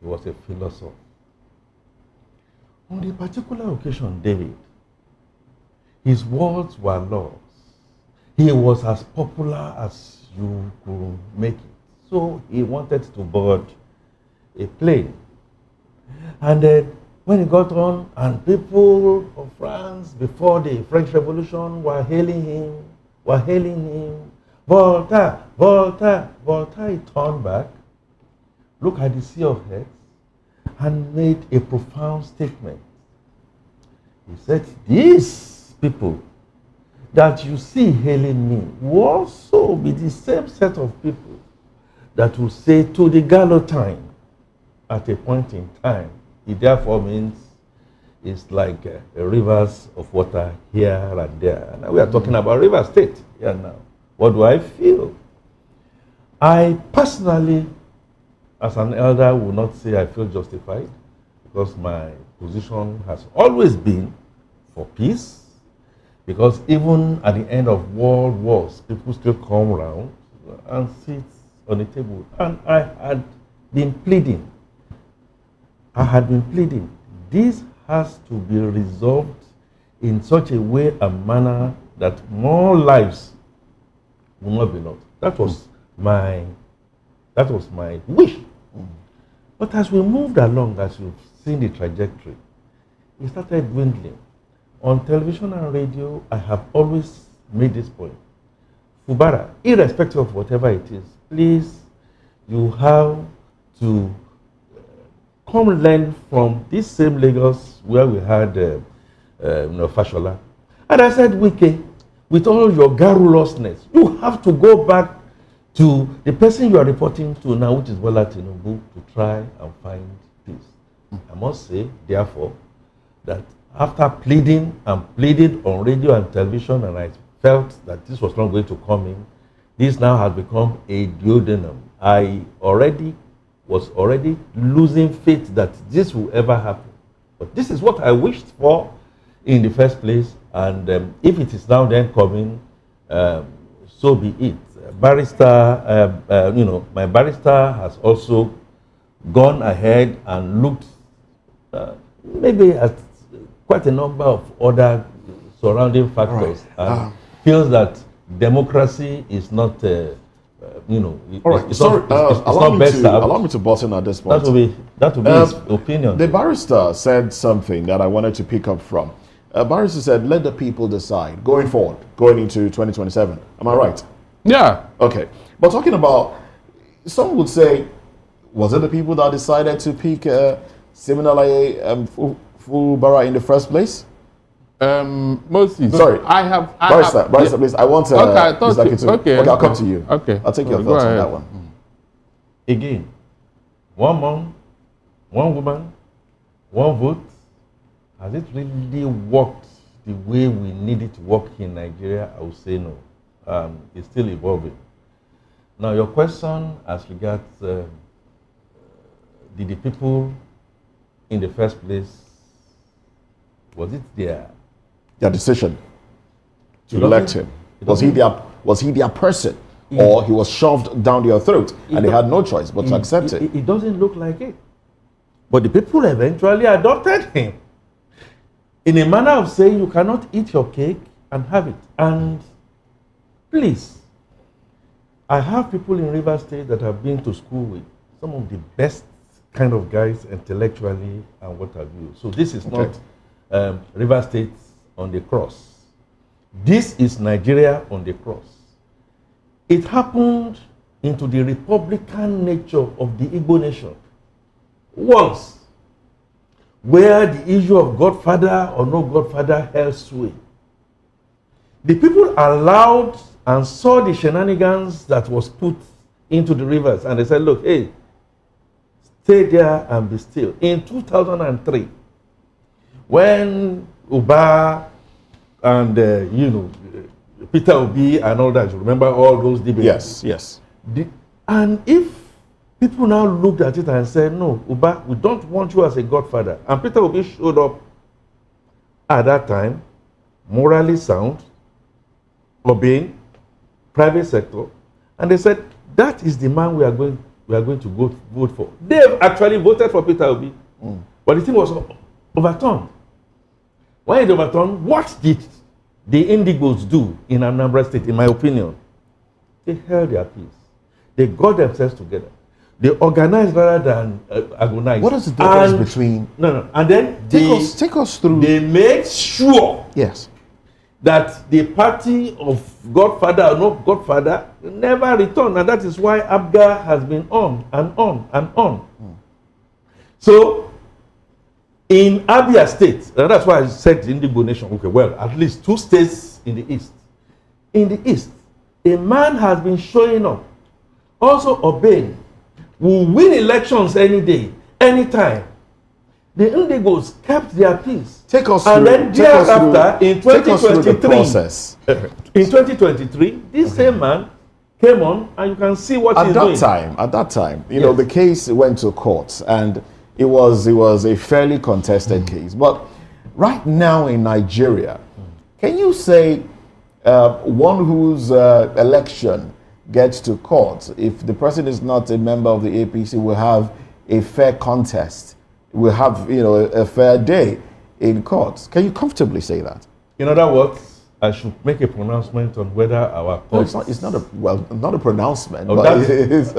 Speaker 12: He was a philosopher. On the particular occasion, David, his words were laws. He was as popular as you could make it. So he wanted to board a plane. And then when he got on, and people of France before the French Revolution were hailing him, Voltaire, Voltaire, Voltaire. He turned back, looked at the sea of heads, and made a profound statement. He said, these people that you see hailing me will also be the same set of people that will say to the guillotine at a point in time. It therefore means it's like rivers of water here and there. Now we are talking about River State here now. What do I feel? I personally, as an elder, will not say I feel justified, because my position has always been for peace, because even at the end of world wars, people still come around and sit on the table. And I had been pleading. This has to be resolved in such a way and manner that more lives will not be lost. That was my wish. But as we moved along, as you've seen the trajectory, it started dwindling. On television and radio, I have always made this point. Fubara, irrespective of whatever it is, please, you have to come learn from this same Lagos where we had Fashola. And I said, Wike, with all your garrulousness, you have to go back to the person you are reporting to now, which is Bola Tinubu, to try and find peace. I must say, therefore, that after pleading and pleaded on radio and television, and I felt that this was not going to come in, this now has become a duodenum. I was already losing faith that this will ever happen. But this is what I wished for in the first place, and if it is now then coming, so be it. Barrister, my barrister has also gone ahead and looked maybe at quite a number of other surrounding factors, and feels that democracy is not, it's not best.
Speaker 1: Allow me to button at this point.
Speaker 12: That will be his opinion.
Speaker 1: The barrister said something that I wanted to pick up from. Barrister said, let the people decide going forward, going into 2027. Am I right?
Speaker 11: Yeah.
Speaker 1: Okay. But talking about, some would say, was it the people that decided to pick similarly Fubara in the first place?
Speaker 11: Moses.
Speaker 1: Sorry.
Speaker 11: Barrister,
Speaker 1: please. I want
Speaker 11: okay,
Speaker 1: I'll come to you.
Speaker 11: Okay.
Speaker 1: I'll take your thoughts on that one.
Speaker 12: Again, one man, one woman, one vote. Has it really worked the way we need it to work in Nigeria? I would say no. It's still evolving. Now, your question as regards did the people in the first place, was it their
Speaker 1: decision to elect him? Was he their person, or he was shoved down their throat and they had no choice but to accept it?
Speaker 12: It doesn't look like it. But the people eventually adopted him. in a manner of saying you cannot eat your cake and have it. And please, I have people in River State that have been to school with some of the best kind of guys intellectually and what have you. So this is not River State on the cross. This is Nigeria on the cross. It happened into the republican nature of the Igbo nation once, where the issue of Godfather or no Godfather held sway. The people allowed and saw the shenanigans that was put into the rivers, and they said, look, hey, stay there and be still. In 2003, when Uba and, Peter Obi and all that, you remember all those debates?
Speaker 1: Yes, yes.
Speaker 12: And if people now looked at it and said, no, Uba, we don't want you as a godfather. And Peter Obi showed up at that time, morally sound, obeying, private sector, and they said, that is the man we are going to go vote for. They actually voted for Peter Obi, but the thing was overturned. When it overturned, what did the Indigos do in Anambra State, in my opinion? They held their peace. They got themselves together. They organized rather than agonize.
Speaker 1: What is the difference between...
Speaker 12: No. And then
Speaker 1: take us through...
Speaker 12: They made sure that the party of Godfather or no Godfather never returned. And that is why Abga has been on and on and on. So, in Abia State, and that's why I said the Indigo Nation, okay, well, at least 2 states in the East. In the East, a man has been showing up, also obeying, will win elections any day, anytime. The Indigos kept their peace.
Speaker 1: Take us
Speaker 12: and
Speaker 1: through,
Speaker 12: then thereafter, in 2023,
Speaker 1: in
Speaker 12: 2023, this same man came on, and you can see what he's doing.
Speaker 1: At that time, you know, the case went to court, and it was a fairly contested case. But right now in Nigeria, can you say one whose election gets to court, if the person is not a member of the APC, will have a fair contest, will have, you know, a fair day in court? Can you comfortably say that?
Speaker 12: In other words, I should make a pronouncement on whether our courts...
Speaker 1: No, it's not a pronouncement, but it is...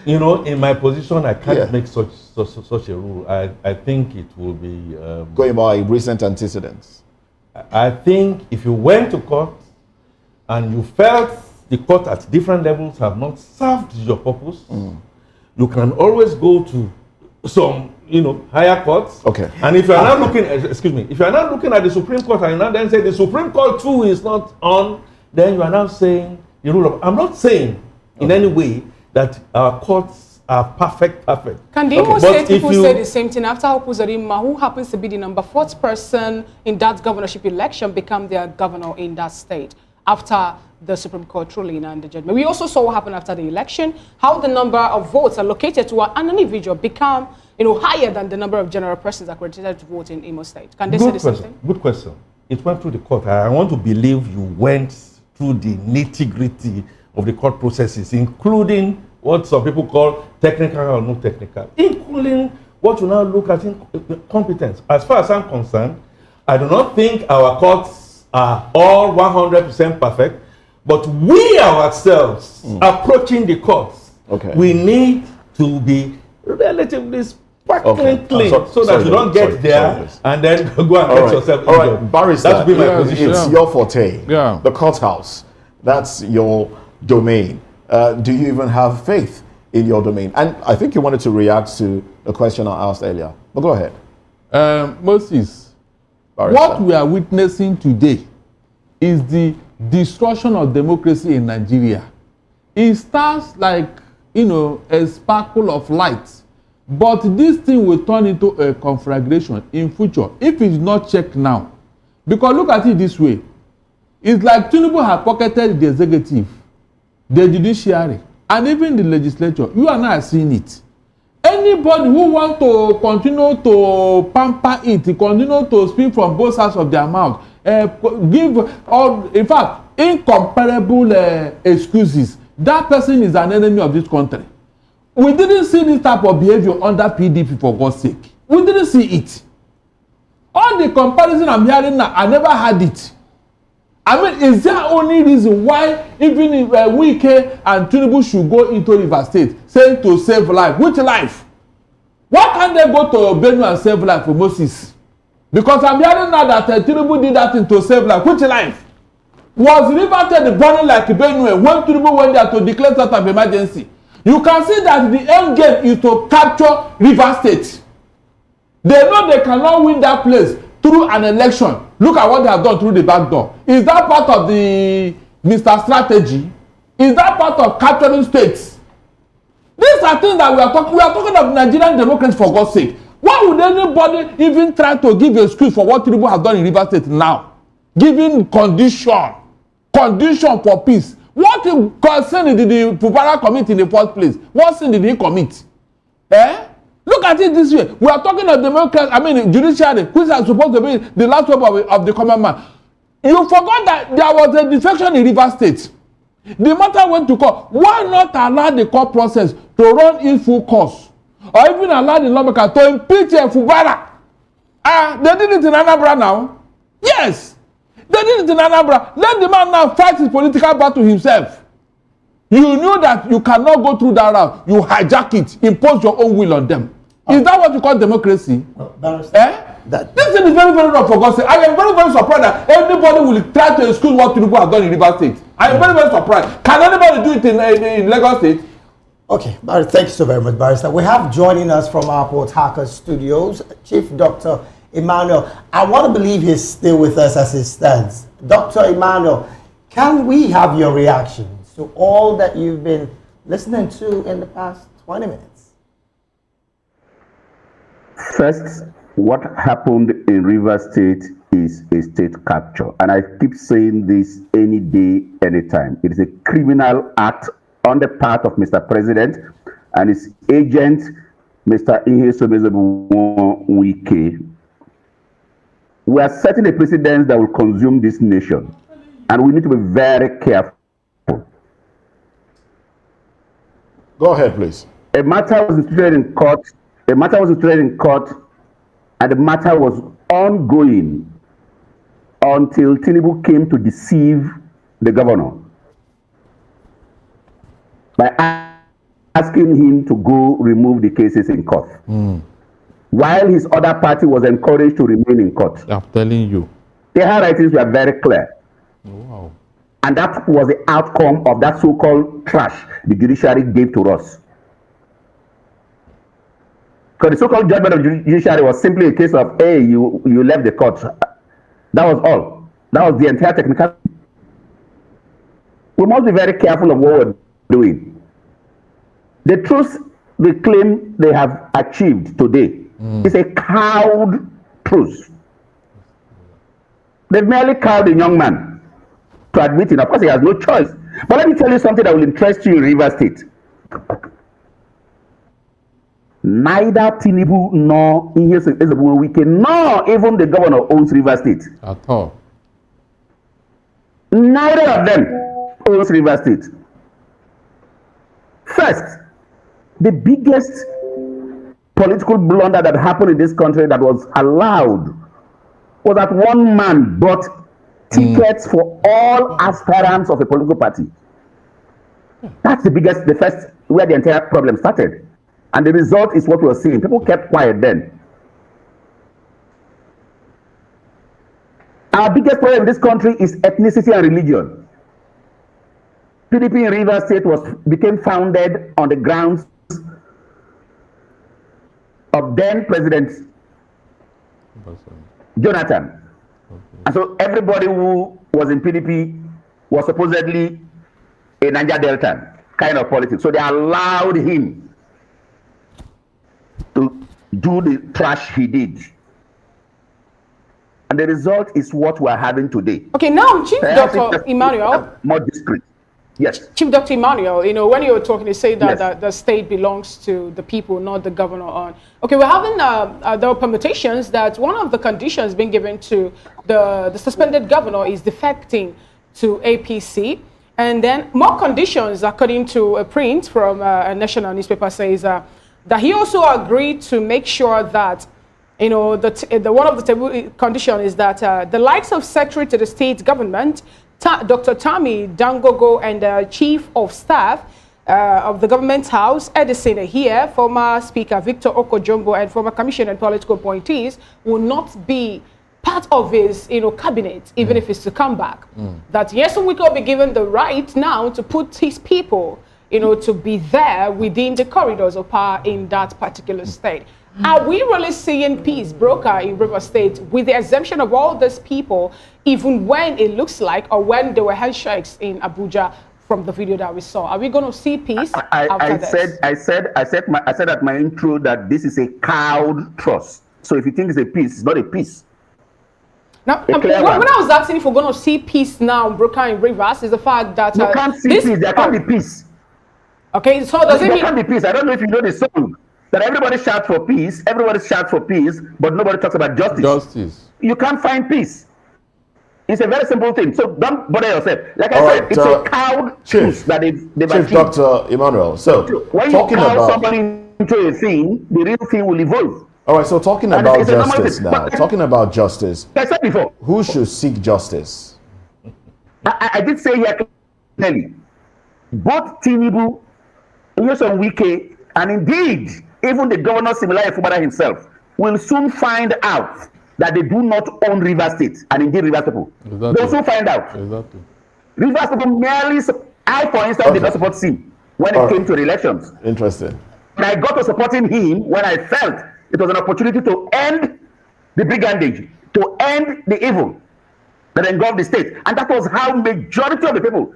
Speaker 12: You know, in my position, I can't make such a rule. I think it will be...
Speaker 1: going by recent antecedents.
Speaker 12: I think if you went to court and you felt the court at different levels have not served your purpose, you can always go to some, higher courts.
Speaker 1: Okay.
Speaker 12: And if you are not looking, if you are not looking at the Supreme Court and you then say the Supreme Court too is not on, then you are now saying the rule of... I'm not saying in any way that our courts are perfect.
Speaker 3: Can the Imo State people say the same thing after Opuzodinma, who happens to be the number 4th person in that governorship election, become their governor in that state after the Supreme Court ruling and the judgment? We also saw what happened after the election, how the number of votes allocated to an individual become, higher than the number of general persons accredited to vote in Imo State. Can they say the same thing?
Speaker 12: Good question. It went through the court. I want to believe you went through the nitty-gritty of the court processes, including what some people call technical or not technical, including what you now look at in competence. As far as I'm concerned, I do not think our courts are all 100% perfect, but we ourselves approaching the courts, we need to be relatively sparkling clean so that you don't get there and then go and get yourself injured.
Speaker 1: All right, Barrister,
Speaker 12: that's been my position.
Speaker 1: It's your forte. The courthouse, that's your domain. Do you even have faith in your domain? And I think you wanted to react to the question I asked earlier. But go ahead.
Speaker 11: Moses,
Speaker 1: Barrister.
Speaker 11: What we are witnessing today is the destruction of democracy in Nigeria. It starts like, a sparkle of light. But this thing will turn into a conflagration in future if it's not checked now. Because look at it this way. It's like Tinubu has pocketed the executive, the judiciary, and even the legislature. You and I are seeing it. Anybody who wants to continue to pamper it, continue to speak from both sides of their mouth, give all, in fact, incomparable excuses, that person is an enemy of this country. We didn't see this type of behavior under PDP, for God's sake. We didn't see it. All the comparison I'm hearing now, I never had it. I mean, is there only reason why even if Wike and Tinubu should go into River State saying to save life? Which life? Why can't they go to Benue and save life for Moses? Because I'm hearing now that Tinubu did that thing to save life. Which life? Was River State burning like Benue when Tinubu went there to declare state of emergency? You can see that the end game is to capture River State. They know they cannot win that place through an election. Look at what they have done through the back door. Is that part of the Mr. Strategy? Is that part of capturing states? These are things that we are talking. We are talking of Nigerian democracy, for God's sake. Why would anybody even try to give a excuse for what Tinubu has done in River State now? Giving condition for peace. What sin did the Fubara commit in the first place? What sin did he commit? Look at it this way. We are talking of democracy, I mean judiciary, which is supposed to be the last hope of the common man. You forgot that there was a defection in River State. The matter went to court. Why not allow the court process to run in full course? Or even allow the lawmaker to impeach Fubara? They did it in Anambra now. Yes. They did it in Anambra. Let the man now fight his political battle himself. You knew that you cannot go through that route. You hijack it, impose your own will on them. Is that what you call democracy? This thing is very, very wrong, for God's sake. I am very, very surprised that anybody will try to excuse what Tinubu has done in River State. I am very, very surprised. Can anybody do it in Lagos State?
Speaker 2: Okay, Barrister, thank you so very much, Barrister. We have joining us from our Port Harcourt studios, Chief Dr. Emmanuel. I want to believe he's still with us as it stands. Dr. Emmanuel, can we have your reactions to all that you've been listening to in the past 20 minutes?
Speaker 13: First, what happened in River State is a state capture. And I keep saying this any day, anytime. It is a criminal act on the part of Mr. President and his agent, Mr. Wike. We are setting a precedent that will consume this nation. And we need to be very careful.
Speaker 1: Go ahead, please.
Speaker 13: A matter was instituted in court. And the matter was ongoing until Tinubu came to deceive the governor by asking him to go remove the cases in court. While his other party was encouraged to remain in court.
Speaker 11: I'm telling you.
Speaker 13: The handwritings were very clear.
Speaker 11: Wow.
Speaker 13: And that was the outcome of that so-called trash the judiciary gave to us. Because the so-called judgment of judiciary was simply a case of, hey, you left the court. That was all. That was the entire technical. We must be very careful of what we're doing. The truth they claim they have achieved today is a cowed truth. They've merely cowed a young man to admit it. Of course, he has no choice. But let me tell you something that will interest you in River State. Neither Tinubu nor Wike nor even the governor owns River State.
Speaker 11: At all.
Speaker 13: Neither of them owns River State. First, the biggest political blunder that happened in this country that was allowed was that one man bought tickets for all aspirants of a political party. That's the first, where the entire problem started. And the result is what we are seeing. People kept quiet then. Our biggest problem in this country is ethnicity and religion. PDP in River State became founded on the grounds of then President Jonathan. And so everybody who was in PDP was supposedly a Niger Delta kind of politics. So they allowed him to do the trash he did. And the result is what we're having today.
Speaker 3: Okay, now, Chief Dr. Emmanuel.
Speaker 13: More discreet. Yes.
Speaker 3: Chief Dr. Emmanuel, you know, when you were talking, you say that the state belongs to the people, not the governor. Okay, we're having, there are permutations that one of the conditions being given to the suspended governor is defecting to APC. And then more conditions, according to a print from a national newspaper, says that he also agreed to make sure that You know, the one of the table condition is that the likes of Secretary to the State Government, Dr. Tammy Dangogo, and Chief of Staff of the Government House, Edison here, former Speaker Victor Okojumbo, and former Commissioner and political appointees will not be part of his, cabinet, even if it's to come back. That Nyesom Wike will be given the right now to put his people, to be there within the corridors of power in that particular state. Are we really seeing peace broker in River State with the exemption of all these people, even when it looks like, or when there were handshakes in Abuja from the video that we saw? Are we going to see peace after this?
Speaker 13: I said at my intro that this is a cowed trust. So if you think it's a peace, it's not a peace.
Speaker 3: Now, when I was asking if we're going to see peace now broker in Rivers, is the fact that
Speaker 13: you can't see peace. There can't be peace.
Speaker 3: Okay, so does it mean
Speaker 13: there can't be peace? I don't know if you know the song. That everybody shouts for peace, but nobody talks about justice. You can't find peace. It's a very simple thing. So don't bother yourself. Like I said, it's a cowed truth that they've
Speaker 1: Chief Dr. Emmanuel. So
Speaker 13: when you cow somebody into a thing, the real thing will evolve.
Speaker 1: All right, so talking about justice now. Talking about justice.
Speaker 13: I said before.
Speaker 1: Who should seek justice?
Speaker 13: I did say here clearly. Both Tinubu, Nyesom Wike, and indeed, even the governor Similaye Fubara himself will soon find out that they do not own River State, and indeed River people. Exactly. They'll soon find out. Exactly. River people merely, I for instance did not support him when it came to the elections.
Speaker 1: Interesting.
Speaker 13: And I got to supporting him when I felt it was an opportunity to end the brigandage, to end the evil that engulfed the state. And that was how majority of the people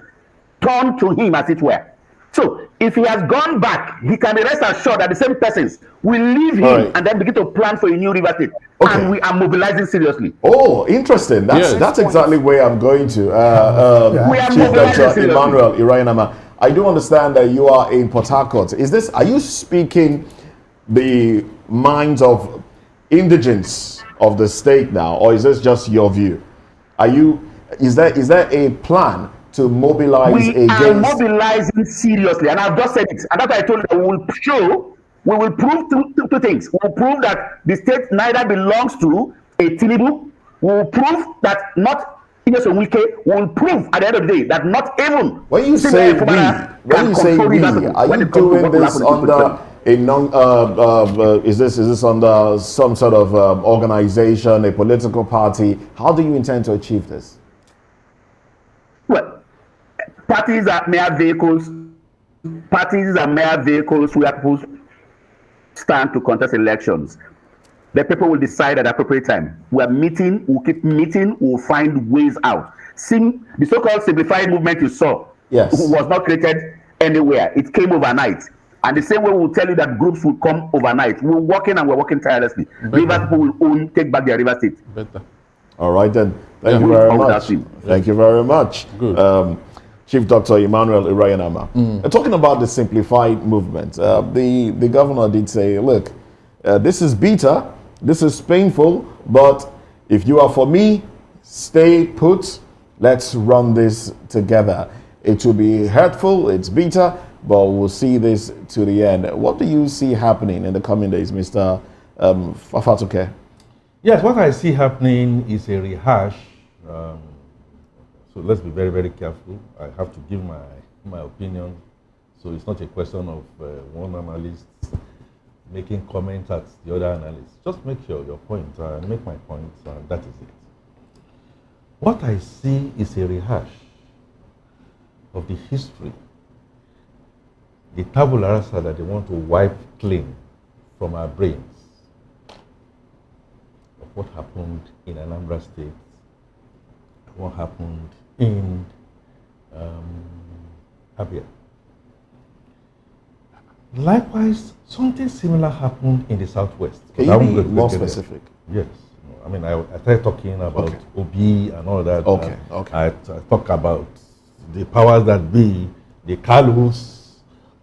Speaker 13: turned to him, as it were. So if he has gone back, he can be rest assured that the same persons will leave him and then begin to plan for a new River State. And we are mobilizing seriously.
Speaker 1: Oh, interesting. That's exactly where I'm going to.
Speaker 13: We are
Speaker 1: Chief Dr.
Speaker 13: seriously.
Speaker 1: Emmanuel Irayanama, I do understand that you are in Port Harcourt. Are you speaking the minds of indigents of the state now, or is this just your view? Is there a plan to mobilize against?
Speaker 13: We are mobilizing seriously, and I've just said it. And that's why I told you we will prove two things. We will prove that the state neither belongs to a Tinubu. We will prove that not Nyesom Wike. We will prove at the end of the day that not even
Speaker 1: when you say we, are you doing this under a non? Is this under some sort of organization, a political party? How do you intend to achieve this?
Speaker 13: Well, parties are mere vehicles. Parties are mere vehicles where people stand to contest elections. The people will decide at the appropriate time. We are meeting, we'll keep meeting, we'll find ways out. The so-called simplified movement you saw was not created anywhere. It came overnight. And the same way we'll tell you that groups will come overnight. We're working tirelessly. River people will take back their River State.
Speaker 1: All right then. Thank you very much. Thank you very much. Good. Chief Dr. Emmanuel Irayanama. Talking about the simplified movement, the governor did say, look, this is bitter, this is painful, but if you are for me, stay put, let's run this together. It will be hurtful, it's bitter, but we'll see this to the end. What do you see happening in the coming days, Mr. Fafatuke?
Speaker 12: Yes, what I see happening is a rehash. So let's be very, very careful. I have to give my opinion. So it's not a question of one analyst making comments at the other analyst. Just make your point, make my point, and that is it. What I see is a rehash of the history, the tabula rasa that they want to wipe clean from our brains of what happened in Anambra State, what happened in Abia. Likewise, something similar happened in the Southwest.
Speaker 1: Can you be more specific?
Speaker 12: Yes. I mean, I started talking about Obi and all that. I talk about the powers that be, the Kalus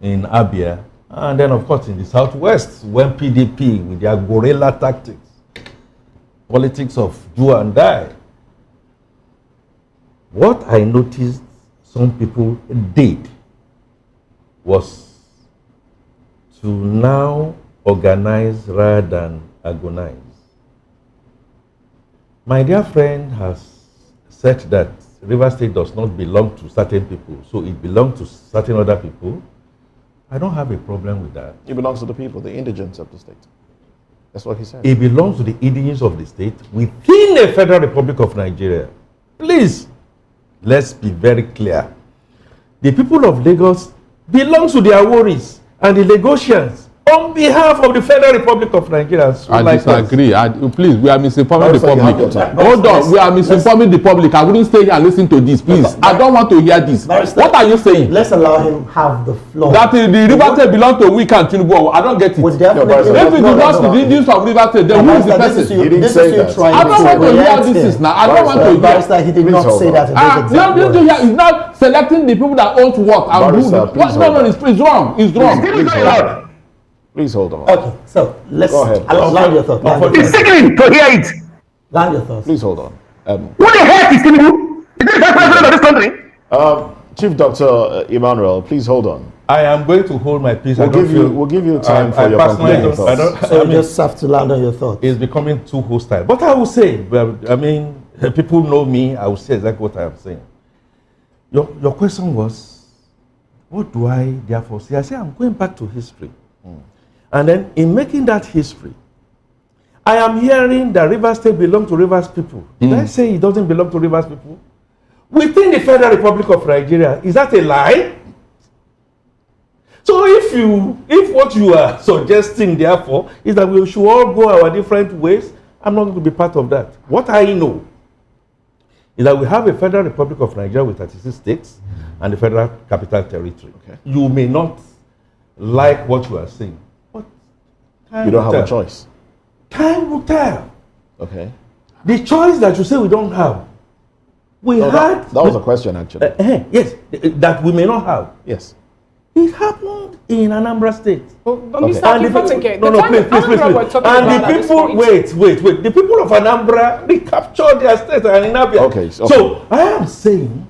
Speaker 12: in Abia, and then, of course, in the Southwest, when PDP, with their guerrilla tactics, politics of do and die. What I noticed some people did was to now organize rather than agonize. My dear friend has said that River State does not belong to certain people, so it belongs to certain other people. I don't have a problem with that.
Speaker 1: It belongs to the people, the indigents of the state. That's what he said.
Speaker 12: It belongs to the indigents of the state within the Federal Republic of Nigeria. Please, let's be very clear. The people of Lagos belong to their Aworis and the Lagosians on behalf of the Federal Republic of Nigeria. So
Speaker 11: I disagree. Please, we are misinforming the public. Hold on, we are misinforming the public. I wouldn't stay here and listen to this, please. I don't want to hear this. What are you saying?
Speaker 2: Let's allow him have the floor.
Speaker 11: That the River State belongs to Wike and Tinubu. I don't get it. If it belongs to the indians of River State, then who is the person?
Speaker 1: He didn't say that.
Speaker 11: I don't want to hear this now. I don't want to hear.
Speaker 2: He did not say that.
Speaker 11: He's not selecting the people that own what and who. No, it's wrong. It's wrong.
Speaker 1: Please hold on.
Speaker 2: Okay, so let's land your thoughts.
Speaker 13: It's sickening to hear it.
Speaker 2: Land your thoughts.
Speaker 1: Please hold on.
Speaker 13: What the heck is Tinubu? Is this the president of this country?
Speaker 1: Chief Dr. Emmanuel, please hold on.
Speaker 12: I am going to hold my peace.
Speaker 1: We'll give you time for your concluding thoughts.
Speaker 2: So you just have to land on your thoughts.
Speaker 12: It's becoming too hostile. But I will say, I mean, people know me. I will say exactly what I am saying. Your question was, what do I therefore say? I say I'm going back to history. And then in making that history, I am hearing that Rivers State belongs to Rivers people. Did I say it doesn't belong to Rivers people? Within the Federal Republic of Nigeria, is that a lie? So if what you are suggesting, therefore, is that we should all go our different ways, I'm not going to be part of that. What I know is that we have a Federal Republic of Nigeria with 36 states and the Federal Capital Territory. Okay. You may not like what you are saying.
Speaker 1: You don't have a choice.
Speaker 12: Time will tell.
Speaker 1: Okay.
Speaker 12: The choice that you say we don't have,
Speaker 1: that was a question, actually.
Speaker 12: Yes, that we may not have.
Speaker 1: Yes.
Speaker 12: It happened in Anambra State.
Speaker 3: Please.
Speaker 12: And the people, wait. The people of Anambra recaptured their state and Inabia.
Speaker 1: Okay.
Speaker 12: So I am saying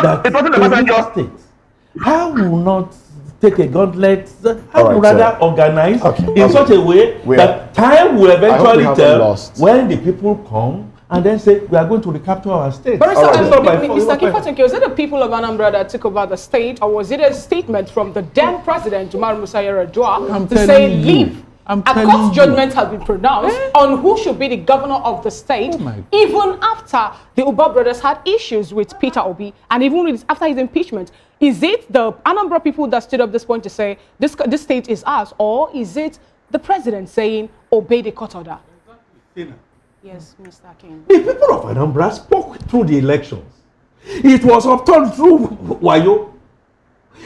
Speaker 12: that Anambra State, I will not take a gauntlet, I would rather organize in such a way that time will eventually tell when the people come and then say we are going to recapture our state.
Speaker 3: Mr. Kifatenke, was it the people of Anambra that took over the state, or was it a statement from the then president, Umaru Musa Yar'Adua, to say leave? A court judgment has been pronounced on who should be the governor of the state, even after the Uba brothers had issues with Peter Obi, and even after his impeachment. Is it the Anambra people that stood up this point to say this state is ours, or is it the president saying obey the court order? Yes, Mr. King.
Speaker 12: The people of Anambra spoke through the elections. It was upturned through Wayo.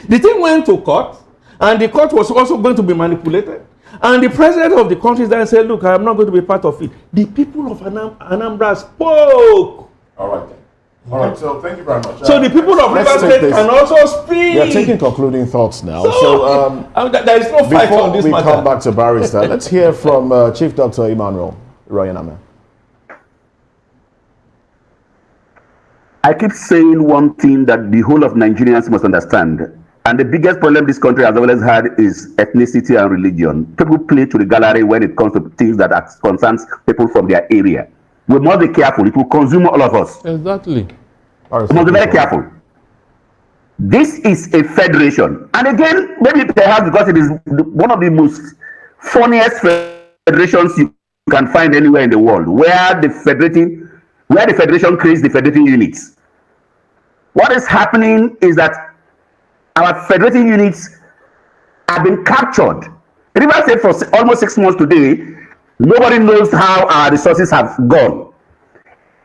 Speaker 12: The thing went to court, and the court was also going to be manipulated. And the president of the country then said, look, I am not going to be part of it. The people of Anambra spoke.
Speaker 1: All right, then. All right, so thank you very much.
Speaker 12: So the people of Rivers State can also speak.
Speaker 1: We are taking concluding thoughts now.
Speaker 12: There is no fight on this matter.
Speaker 1: Before we come back to Barrister, let's hear from Chief Dr. Emmanuel Royaname.
Speaker 13: I keep saying one thing that the whole of Nigerians must understand. And the biggest problem this country has always had is ethnicity and religion. People play to the gallery when it comes to things that concerns people from their area. We must be careful. It will consume all of us.
Speaker 11: Exactly.
Speaker 13: We must be very careful. This is a federation. And again, maybe perhaps because it is one of the most funniest federations you can find anywhere in the world, where the federation creates the federating units. What is happening is that our federating units have been captured. Rivers State for almost 6 months today, nobody knows how our resources have gone.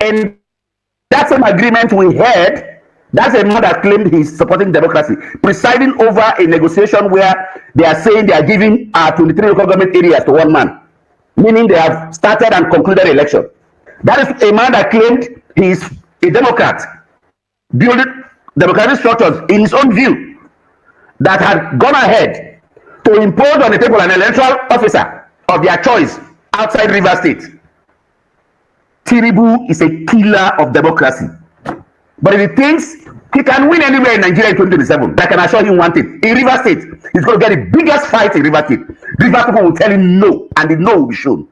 Speaker 13: And that same agreement we had, that's a man that claimed he's supporting democracy, presiding over a negotiation where they are saying they are giving 23 local government areas to one man, meaning they have started and concluded election. That is a man that claimed he is a Democrat, building democratic structures in his own view, that had gone ahead to impose on the people an electoral officer of their choice outside Rivers State. Tinubu is a killer of democracy. But if he thinks he can win anywhere in Nigeria in 2027, I can assure him one thing. In Rivers State, he's going to get the biggest fight in Rivers State. Rivers people will tell him no, and the no will be shown.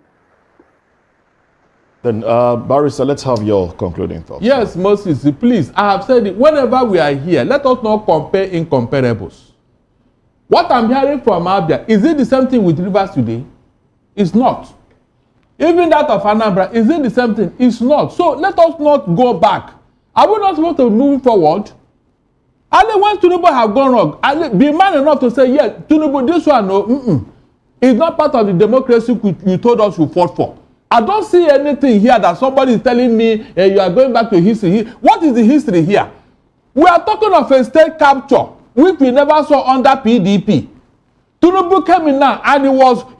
Speaker 1: Then, Barrister, let's have your concluding thoughts.
Speaker 11: Yes, Moses, please. I have said it. Whenever we are here, let us not compare incomparables. What I'm hearing from Abia, is it the same thing with Rivers today? It's not. Even that of Anambra, is it the same thing? It's not. So let us not go back. Are we not supposed to move forward? Only when Tinubu have gone wrong, be man enough to say, yes, Tinubu, this one, no, it's not part of the democracy you told us you fought for. I don't see anything here that somebody is telling me you are going back to history. What is the history here? We are talking of a state capture, which we never saw under PDP. Tinubu came in now and he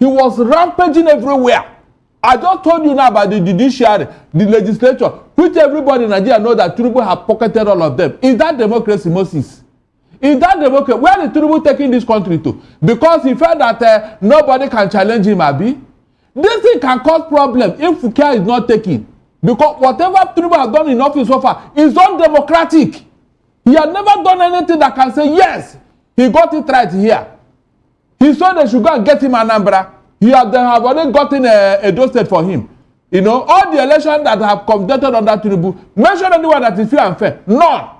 Speaker 11: was rampaging everywhere. I just told you now about the judiciary, the legislature, which everybody in Nigeria knows that Tinubu have pocketed all of them. Is that democracy, Moses? Is that democracy? Where is Tinubu taking this country to? Because he felt that nobody can challenge him, Abi. This thing can cause problem if care is not taken. Because whatever Tinubu has done in office so far is undemocratic. He has never done anything that can say, yes, he got it right here. He said they should go and get him Anambra. They have already gotten a State for him. You know, all the elections that have conducted under Tinubu, mention anyone that is fair and fair. None.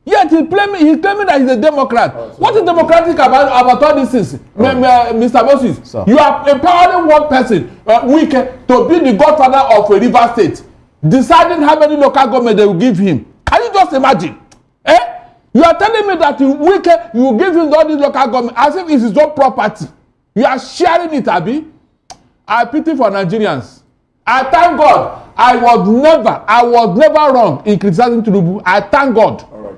Speaker 11: Yet he's claiming that he's a Democrat. What is democratic about all these things? Mr. Moses, so, you are empowering one person, to be the godfather of a river state, deciding how many local government they will give him. Can you just imagine? You are telling me that you will give him all these local government as if it's his own property. You are sharing it, Abi. I pity for Nigerians. I thank God. I was never wrong in criticizing Tinubu. I thank God.
Speaker 1: All right.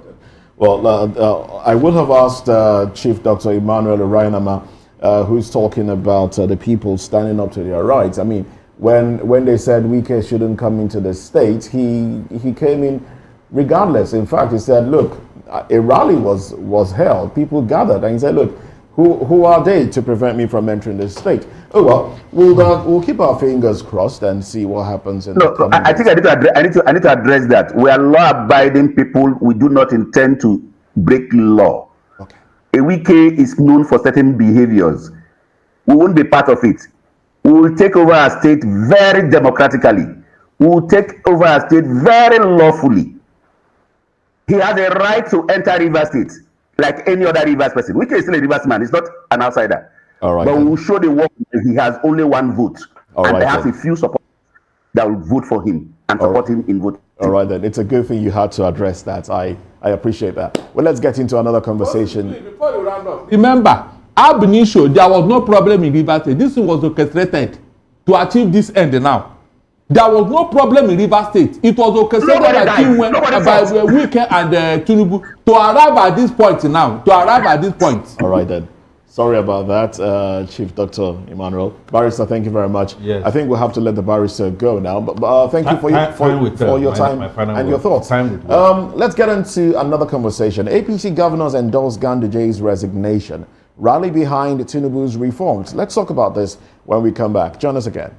Speaker 1: Well, I would have asked Chief Dr. Emmanuel Orainama, who's talking about the people standing up to their rights. I mean, when they said Wike shouldn't come into the state, he came in regardless. In fact, he said, look, a rally was held. People gathered, and he said, look, who are they to prevent me from entering this state? Oh well, we'll keep our fingers crossed and see what happens in the coming
Speaker 13: I think I need to address that. We are law-abiding people. We do not intend to break law.
Speaker 1: Okay.
Speaker 13: Wike is known for certain behaviors. We won't be part of it. We will take over our state very democratically. We will take over our state very lawfully. He has a right to enter Rivers State like any other Rivers person. Wike is still a Rivers man. He's not an outsider.
Speaker 1: All right.
Speaker 13: But we will show the world that he has only one vote.
Speaker 1: All
Speaker 13: and
Speaker 1: right,
Speaker 13: perhaps a few supporters that will vote for him and support him in voting.
Speaker 1: All right, then. It's a good thing you had to address that. I appreciate that. Well, let's get into another conversation.
Speaker 11: Before you round up, remember, ab initio, there was no problem in Rivers State. This was orchestrated to achieve this end now. There was no problem in Rivers State. It was orchestrated by Wike and Tinubu to arrive at this point now. All
Speaker 1: right, then. Sorry about that, Chief Dr. Emmanuel. Barrister, thank you very much.
Speaker 12: Yes.
Speaker 1: I think we'll have to let the barrister go now. But thank you for your time and your thoughts. Let's get into another conversation. APC governors endorsed Ganduje'S resignation. Rally behind Tinubu's reforms. Let's talk about this when we come back. Join us again.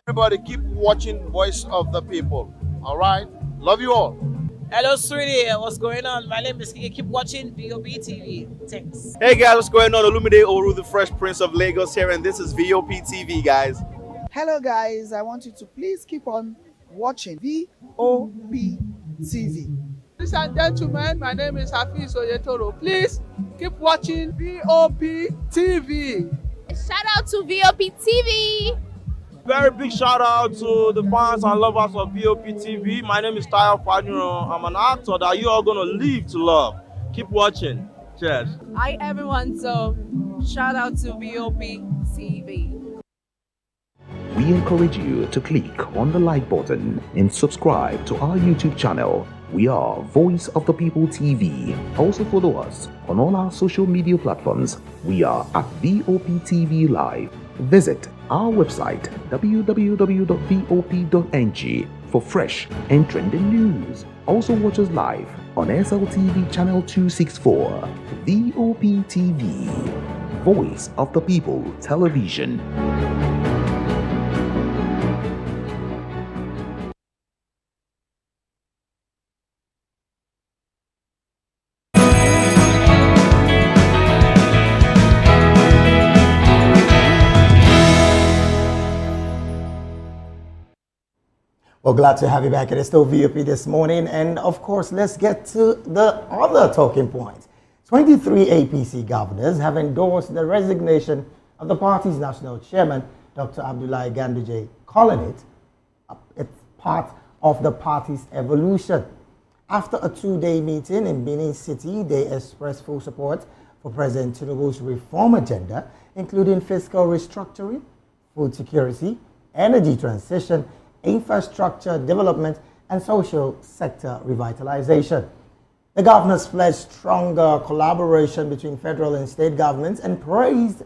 Speaker 14: Everybody keep watching Voice of the People. All right? Love you all.
Speaker 15: Hello, sweetie. What's going on? My name is Kiki. Keep watching VOP TV. Thanks.
Speaker 16: Hey, guys. What's going on? Olumide Oru, the Fresh Prince of Lagos here, and this is VOP TV, guys.
Speaker 17: Hello, guys. I want you to please keep on watching VOP TV.
Speaker 18: Ladies and gentlemen, my name is Hafiz Oyetoro. Please keep watching VOP TV.
Speaker 19: Shout out to VOP TV.
Speaker 20: Very big shout out to the fans and lovers of VOP TV. My name is Tayo Faduro. I'm an actor that you are gonna live to love. Keep watching. Cheers.
Speaker 21: Hi everyone. So shout out to VOP TV.
Speaker 22: We encourage you to click on the like button and subscribe to our YouTube channel.
Speaker 4: We are Voice of the People TV. Also follow us on all our social media platforms. We are at VOP TV Live. Visit our website www.vop.ng for fresh and trending news. Also watch us live on SLTV channel 264. VOP TV, Voice of the People Television.
Speaker 2: Well, glad to have you back. It is still VOP this morning. And of course, let's get to the other talking points. 23 APC governors have endorsed the resignation of the party's national chairman, Dr. Abdullahi Ganduje, calling it it's part of the party's evolution. After a two-day meeting in Benin City, they expressed full support for President Tinubu's reform agenda, including fiscal restructuring, food security, energy transition, infrastructure development, and social sector revitalization. The governors pledged stronger collaboration between federal and state governments and praised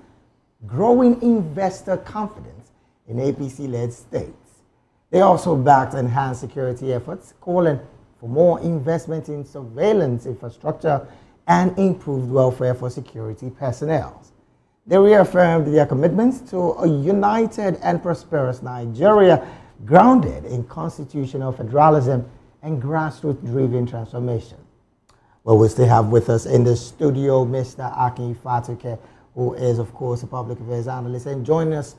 Speaker 2: growing investor confidence in APC-led states. They also backed enhanced security efforts, calling for more investment in surveillance infrastructure and improved welfare for security personnel. They reaffirmed their commitments to a united and prosperous Nigeria grounded in constitutional federalism and grassroots-driven transformation. Well, we still have with us in the studio Mr. Akin Fatuke, who is, of course, a public affairs analyst. And joining us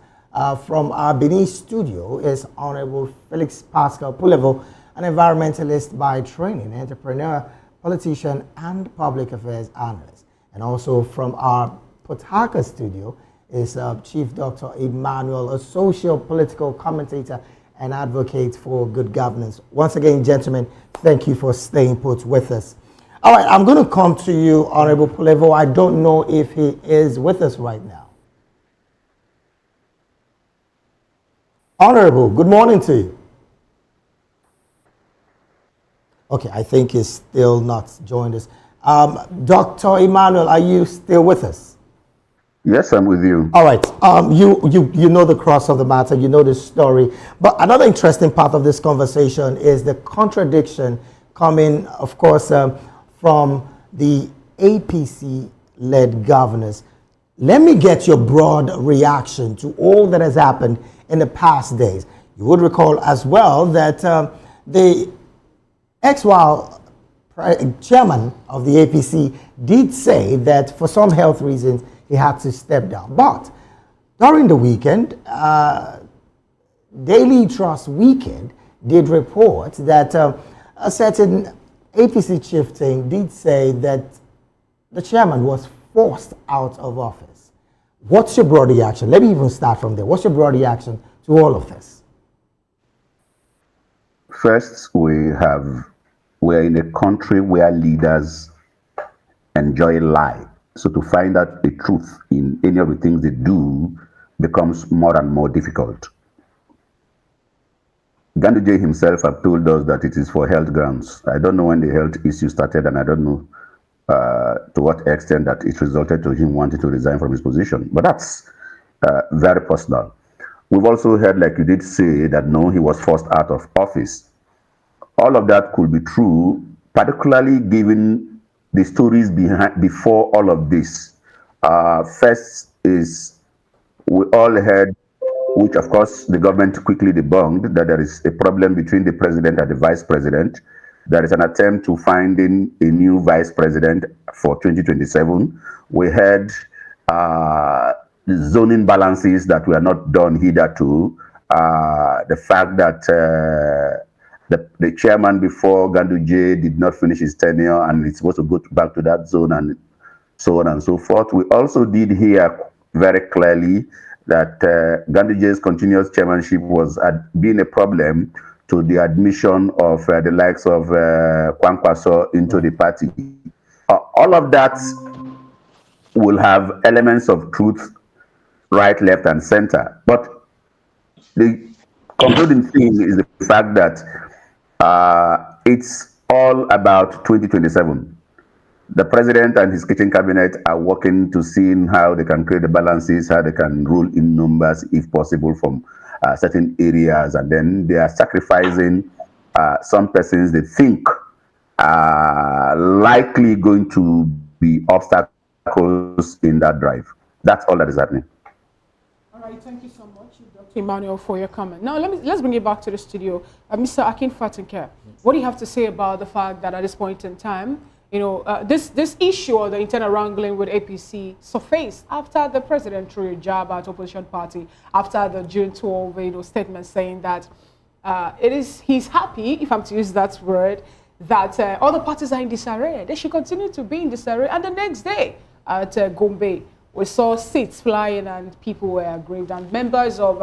Speaker 2: from our Benin studio is Honorable Felix Pascal Pulevo, an environmentalist by training, entrepreneur, politician, and public affairs analyst. And also from our Port Harcourt studio is Chief Dr. Emmanuel, a social political commentator and advocate for good governance. Once again, gentlemen, thank you for staying put with us. All right, I'm going to come to you, Honorable Pulevo. I don't know if he is with us right now. Honorable, good morning to you. Okay, I think he's still not joined us. Dr. Emmanuel, are you still with us?
Speaker 13: Yes, I'm with you.
Speaker 2: All right. You know the cross of the matter. You know the story. But another interesting part of this conversation is the contradiction coming, of course, from the APC-led governors. Let me get your broad reaction to all that has happened in the past days. You would recall as well that the ex-while chairman of the APC did say that for some health reasons, he had to step down. But during the weekend, Daily Trust Weekend did report that a certain APC chieftain did say that the chairman was forced out of office. What's your broad reaction? Let me even start from there. What's your broad reaction to all of this?
Speaker 13: First, we're in a country where leaders enjoy lie. So to find out the truth in any of the things they do becomes more and more difficult. Ganduje himself have told us that it is for health grounds. I don't know when the health issue started, and I don't know to what extent that it resulted to him wanting to resign from his position. But that's very personal. We've also heard, like you did say, that no, he was forced out of office. All of that could be true, particularly given the stories before all of this. First is we all heard, which of course the government quickly debunked, that there is a problem between the president and the vice president. There is an attempt to finding a new vice president for 2027. We heard zoning balances that were not done hitherto. The fact that the chairman before Ganduje did not finish his tenure and it's supposed to go back to that zone and so on and so forth. We also did hear very clearly that Ganduje'S continuous chairmanship was being a problem to the admission of the likes of Kwankwaso into the party. All of that will have elements of truth, right, left, and center. But the concluding thing is the fact that it's all about 2027. The president and his kitchen cabinet are working to see how they can create the balances, how they can rule in numbers, if possible, from certain areas. And then they are sacrificing some persons they think are likely going to be obstacles in that drive. That's all that is happening.
Speaker 3: All right, thank you so much, Dr. Emmanuel, for your comment. Now, let's bring it back to the studio. Mr. Akin Fatinke, what do you have to say about the fact that at this point in time, you know, this issue or the internal wrangling with APC surfaced after the president threw a jab at opposition party after the June 12 statement saying that he's happy, if I'm to use that word, that other parties are in disarray. They should continue to be in disarray. And the next day at Gombe, we saw seats flying and people were aggrieved, and members of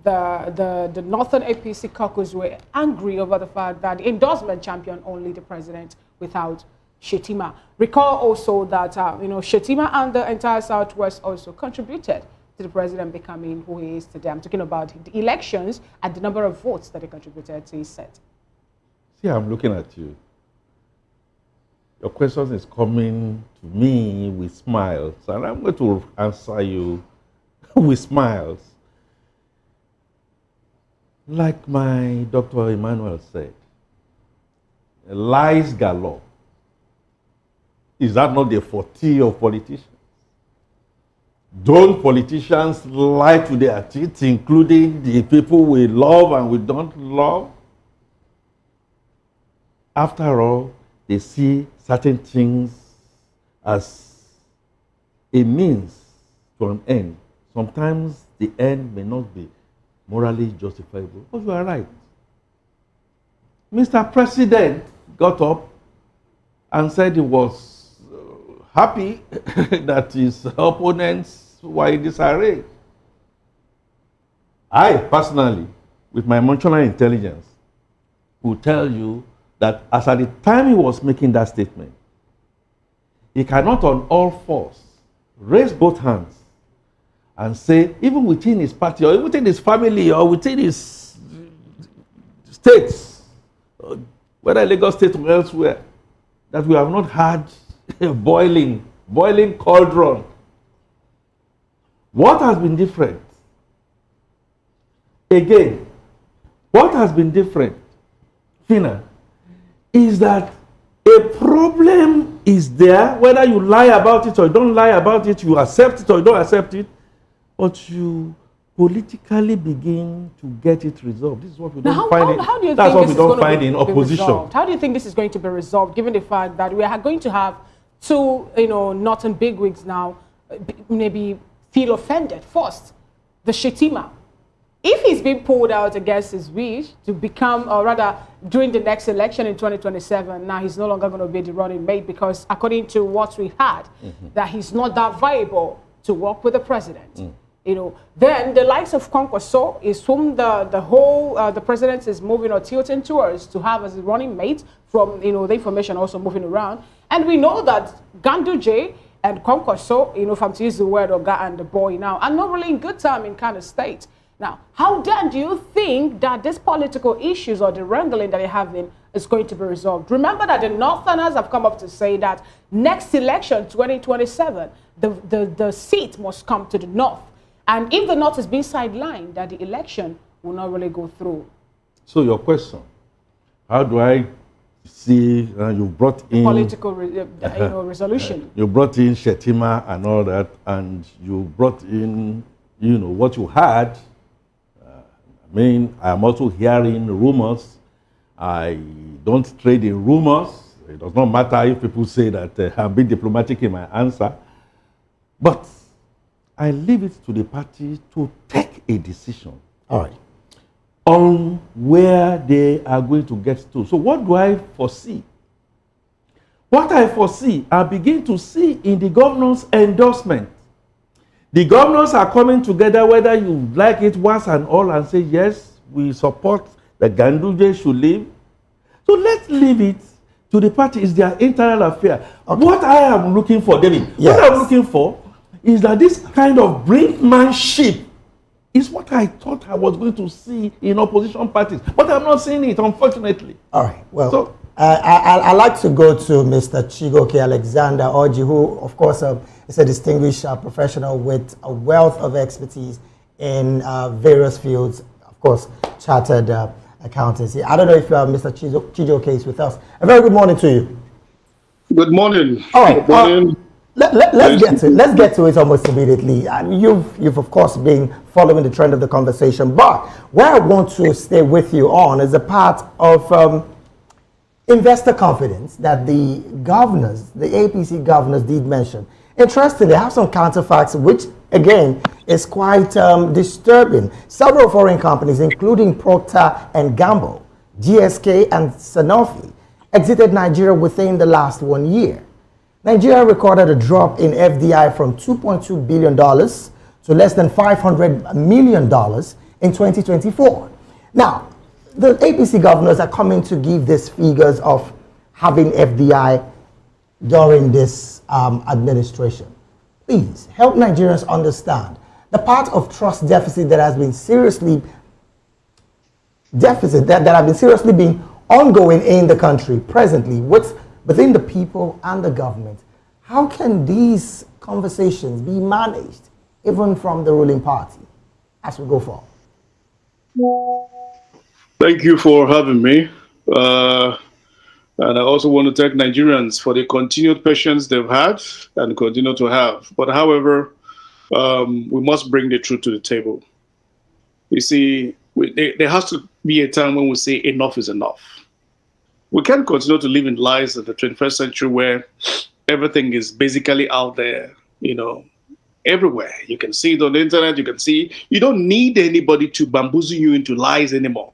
Speaker 3: the Northern APC caucus were angry over the fact that the endorsement championed only the president without Shetima. Recall also that Shetima and the entire Southwest also contributed to the president becoming who he is today. I'm talking about the elections and the number of votes that he contributed to his set.
Speaker 12: See, I'm looking at you. Your question is coming to me with smiles, and I'm going to answer you with smiles. Like my Dr. Emmanuel said, lies galore. Is that not the forte of politicians? Don't politicians lie to their teeth, including the people we love and we don't love? After all, they see certain things as a means to an end. Sometimes the end may not be morally justifiable. But you are right. Mr. President got up and said he was happy that his opponents were in disarray. I personally, with my emotional intelligence, will tell you that as at the time he was making that statement, he cannot on all fours raise both hands and say, even within his party or within his family or within his states, whether Lagos State or elsewhere, that we have not had a boiling cauldron. What has been different? Again, what has been different, Fina, is that a problem is there, whether you lie about it or you don't lie about it, you accept it or you don't accept it, but you politically begin to get it resolved. This is what we don't find.
Speaker 3: How do you
Speaker 12: that's
Speaker 3: think
Speaker 12: what
Speaker 3: this
Speaker 12: we don't
Speaker 3: is going
Speaker 12: find
Speaker 3: to
Speaker 12: in
Speaker 3: be
Speaker 12: opposition.
Speaker 3: Resolved? How do you think this is going to be resolved, given the fact that we are going to have two, Northern bigwigs now, maybe feel offended? First, the Shetima. If he's been pulled out against his wish to become, or rather, during the next election in 2027, now he's no longer going to be the running mate because, according to what we had, that he's not that viable to work with the president. Then the likes of Kwankwaso is whom the president is moving or tilting towards to have as a running mate from, the information also moving around. And we know that Ganduje'S and Kwankwaso, if I'm to use the word Oga and the boy now, are not really in good time in kind of state. Now, how then do you think that these political issues or the wrangling that they're having is going to be resolved? Remember that the Northerners have come up to say that next election, 2027, the seat must come to the North. And if the North is being sidelined, that the election will not really go through.
Speaker 12: So your question, how do I see, you brought in...
Speaker 3: Political resolution.
Speaker 12: You brought in Shetima and all that, and you brought in, what you had. I am also hearing rumors. I don't trade in rumors. It does not matter if people say that I'm being diplomatic in my answer. But I leave it to the party to take a decision.
Speaker 2: All right.
Speaker 12: On where they are going to get to. So what do I foresee? What I foresee, I begin to see in the governor's endorsement. The governors are coming together, whether you like it once and all, and say, yes, we support the Ganduje'S should leave. So let's leave it to the party. It's their internal affair. Okay. What I am looking for, David, what I'm looking for is that this kind of brinkmanship is what I thought I was going to see in opposition parties. But I'm not seeing it, unfortunately.
Speaker 2: All right. Well, I like to go to Mr. Chigoke Alexander Oji, who, of course, is a distinguished professional with a wealth of expertise in various fields, of course, chartered accountancy. I don't know if Mr. Chigoke is with us. A very good morning to you.
Speaker 5: Good morning.
Speaker 2: All right.
Speaker 5: Good morning.
Speaker 2: Let's get to it almost immediately. You've of course been following the trend of the conversation, but where I want to stay with you on is a part of investor confidence that the governors, the APC governors, did mention. Interestingly, they have some counterfacts, which again is quite disturbing. Several foreign companies, including Procter and Gamble, GSK, and Sanofi, exited Nigeria within the last 1 year. Nigeria recorded a drop in FDI from $2.2 billion to less than $500 million in 2024. Now, the APC governors are coming to give these figures of having FDI during this administration. Please help Nigerians understand the part of trust deficit that has been seriously been ongoing in the country presently within the people and the government. How can these conversations be managed even from the ruling party as we go forward?
Speaker 5: Thank you for having me. And I also want to thank Nigerians for the continued patience they've had and continue to have. But however, we must bring the truth to the table. You see, there has to be a time when we say enough is enough. We can't continue to live in lies of the 21st century where everything is basically out there, everywhere. You can see it on the internet, you don't need anybody to bamboozle you into lies anymore.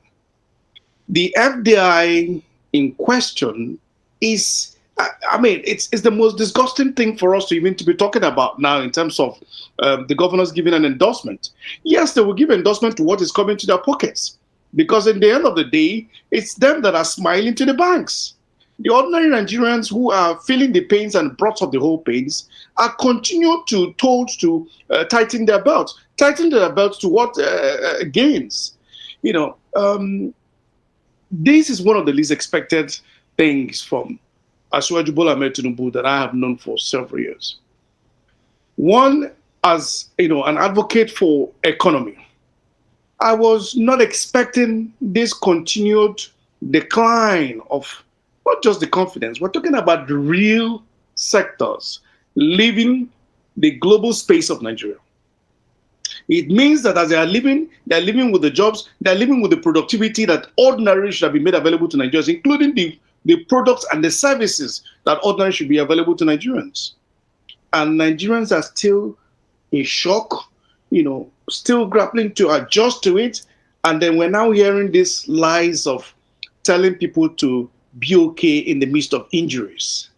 Speaker 5: The FDI in question is, it's the most disgusting thing for us to even to be talking about now in terms of the governors giving an endorsement. Yes, they will give endorsement to what is coming to their pockets, because in the end of the day, it's them that are smiling to the banks. The ordinary Nigerians who are feeling the pains and brunt of the whole pains are told to tighten their belts. Tighten their belts to what gains? This is one of the least expected things from Asiwaju Bola Ahmed Tinubu that I have known for several years. One, as an advocate for economy, I was not expecting this continued decline of not just the confidence. We're talking about the real sectors leaving the global space of Nigeria. It means that as they're living with the jobs, they're living with the productivity that ordinarily should have been made available to Nigerians, including the products and the services that ordinarily should be available to Nigerians. And Nigerians are still in shock, still grappling to adjust to it. And then we're now hearing these lies of telling people to be okay in the midst of injuries.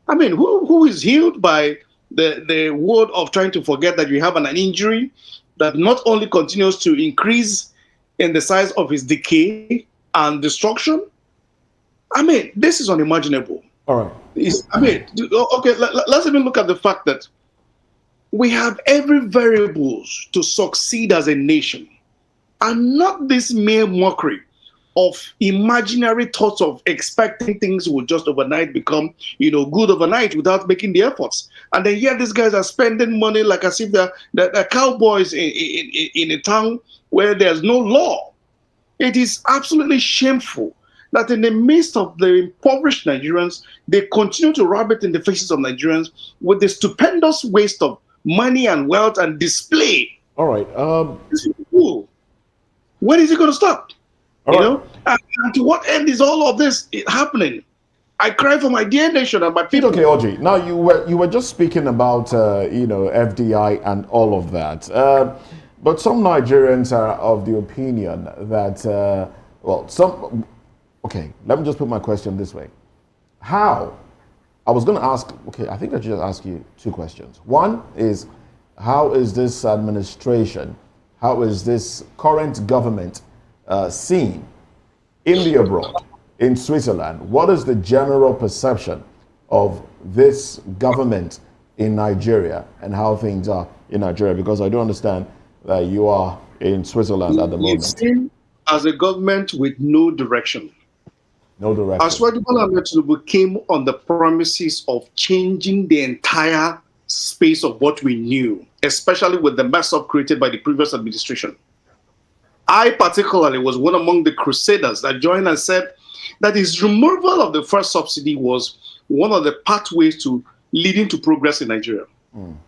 Speaker 5: Who is healed by the word of trying to forget that you have an injury that not only continues to increase in the size of its decay and destruction? This is unimaginable.
Speaker 1: All right.
Speaker 5: Okay, let's even look at the fact that we have every variables to succeed as a nation, and not this mere mockery of imaginary thoughts of expecting things will just overnight become, good overnight without making the efforts. And then here these guys are spending money like as if they're cowboys in a town where there's no law. It is absolutely shameful that in the midst of the impoverished Nigerians, they continue to rub it in the faces of Nigerians with the stupendous waste of money and wealth and display.
Speaker 1: All right.
Speaker 5: When is it going to stop?
Speaker 1: Right.
Speaker 5: And to what end is all of this happening? I cry for my dear nation and my people.
Speaker 1: Okay, Oji. Now you were just speaking about FDI and all of that, but some Nigerians are of the opinion that Okay, let me just put my question this way. I was going to ask. Okay, I think I should just ask you two questions. One is, how is this administration? How is this current government seen in the abroad, in Switzerland? What is the general perception of this government in Nigeria and how things are in Nigeria? Because I do understand that you are in Switzerland at the moment.
Speaker 5: It's seen as a government with no direction.
Speaker 1: No direction.
Speaker 5: Asiwaju Bola Ahmed Tinubu came on the promises of changing the entire space of what we knew, especially with the mess up created by the previous administration. I particularly was one among the crusaders that joined and said that his removal of the first subsidy was one of the pathways to leading to progress in Nigeria.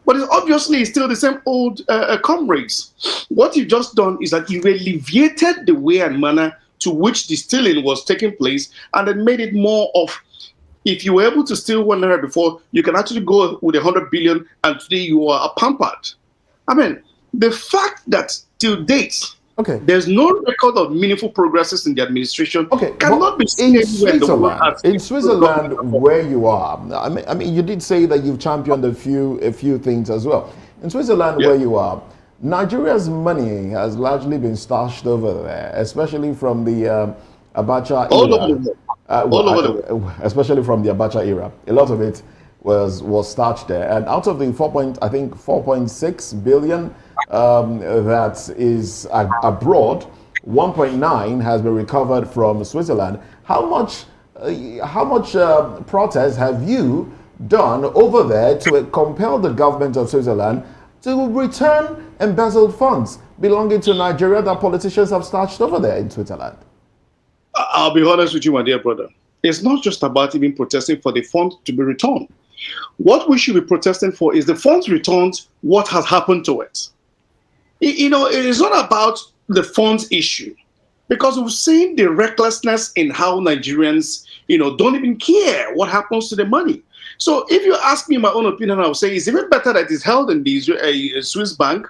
Speaker 5: But it's obviously still the same old comrades. What you've just done is that you alleviated the way and manner to which the stealing was taking place, and then made it more of, if you were able to steal 1 naira before, you can actually go with 100 billion, and today you are pampered. I mean, the fact that till date, there's no record of meaningful progresses in the administration cannot be seen anywhere in the world.
Speaker 1: In Switzerland, where you are, I mean, you did say that you've championed a few things as well. In Switzerland, where you are, Nigeria's money has largely been stashed over there, especially from the Abacha era. Especially from the Abacha era. A lot of it was stashed there. And out of the 4.6 billion that is abroad, 1.9 has been recovered from Switzerland. How much protest have you done over there to compel the government of Switzerland to return embezzled funds belonging to Nigeria that politicians have stashed over there in Switzerland?
Speaker 5: I'll be honest with you, my dear brother. It's not just about even protesting for the funds to be returned. What we should be protesting for is the funds returned, what has happened to it. You know, it is not about the funds issue, because we've seen the recklessness in how Nigerians, don't even care what happens to the money. So if you ask me my own opinion, I would say it's even better that it's held in the Swiss bank,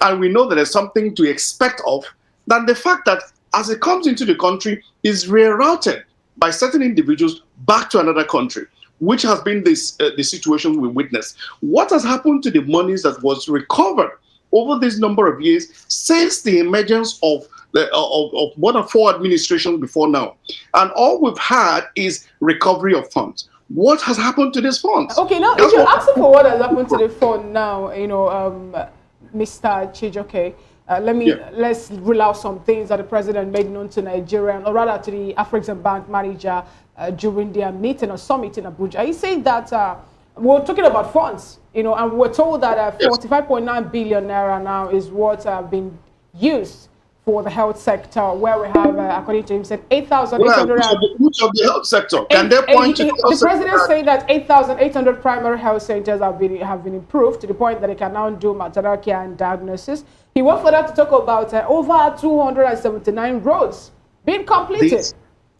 Speaker 5: and we know that there's something to expect of, than the fact that as it comes into the country, is rerouted by certain individuals back to another country, which has been the situation we witnessed. What has happened to the monies that was recovered over this number of years since the emergence of more than 4 administrations before now? And all we've had is recovery of funds. What has happened to this fund?
Speaker 3: Okay, now if you're asking for what has happened to the fund now, Mr. Chijoke, let's rule out some things that the president made known to Nigerian, or rather to the Afrexim Bank manager during their meeting or summit in Abuja. He said that we're talking about funds, and we're told that 45.9 billion naira now is what been used for the health sector, where we have, according to him, said 8,800.
Speaker 5: Which of the health sector? Can they point to
Speaker 3: the president saying that 8,800 primary health centers have been improved to the point that they can now do maternal care and diagnosis. He went further to talk about over 279 roads being completed,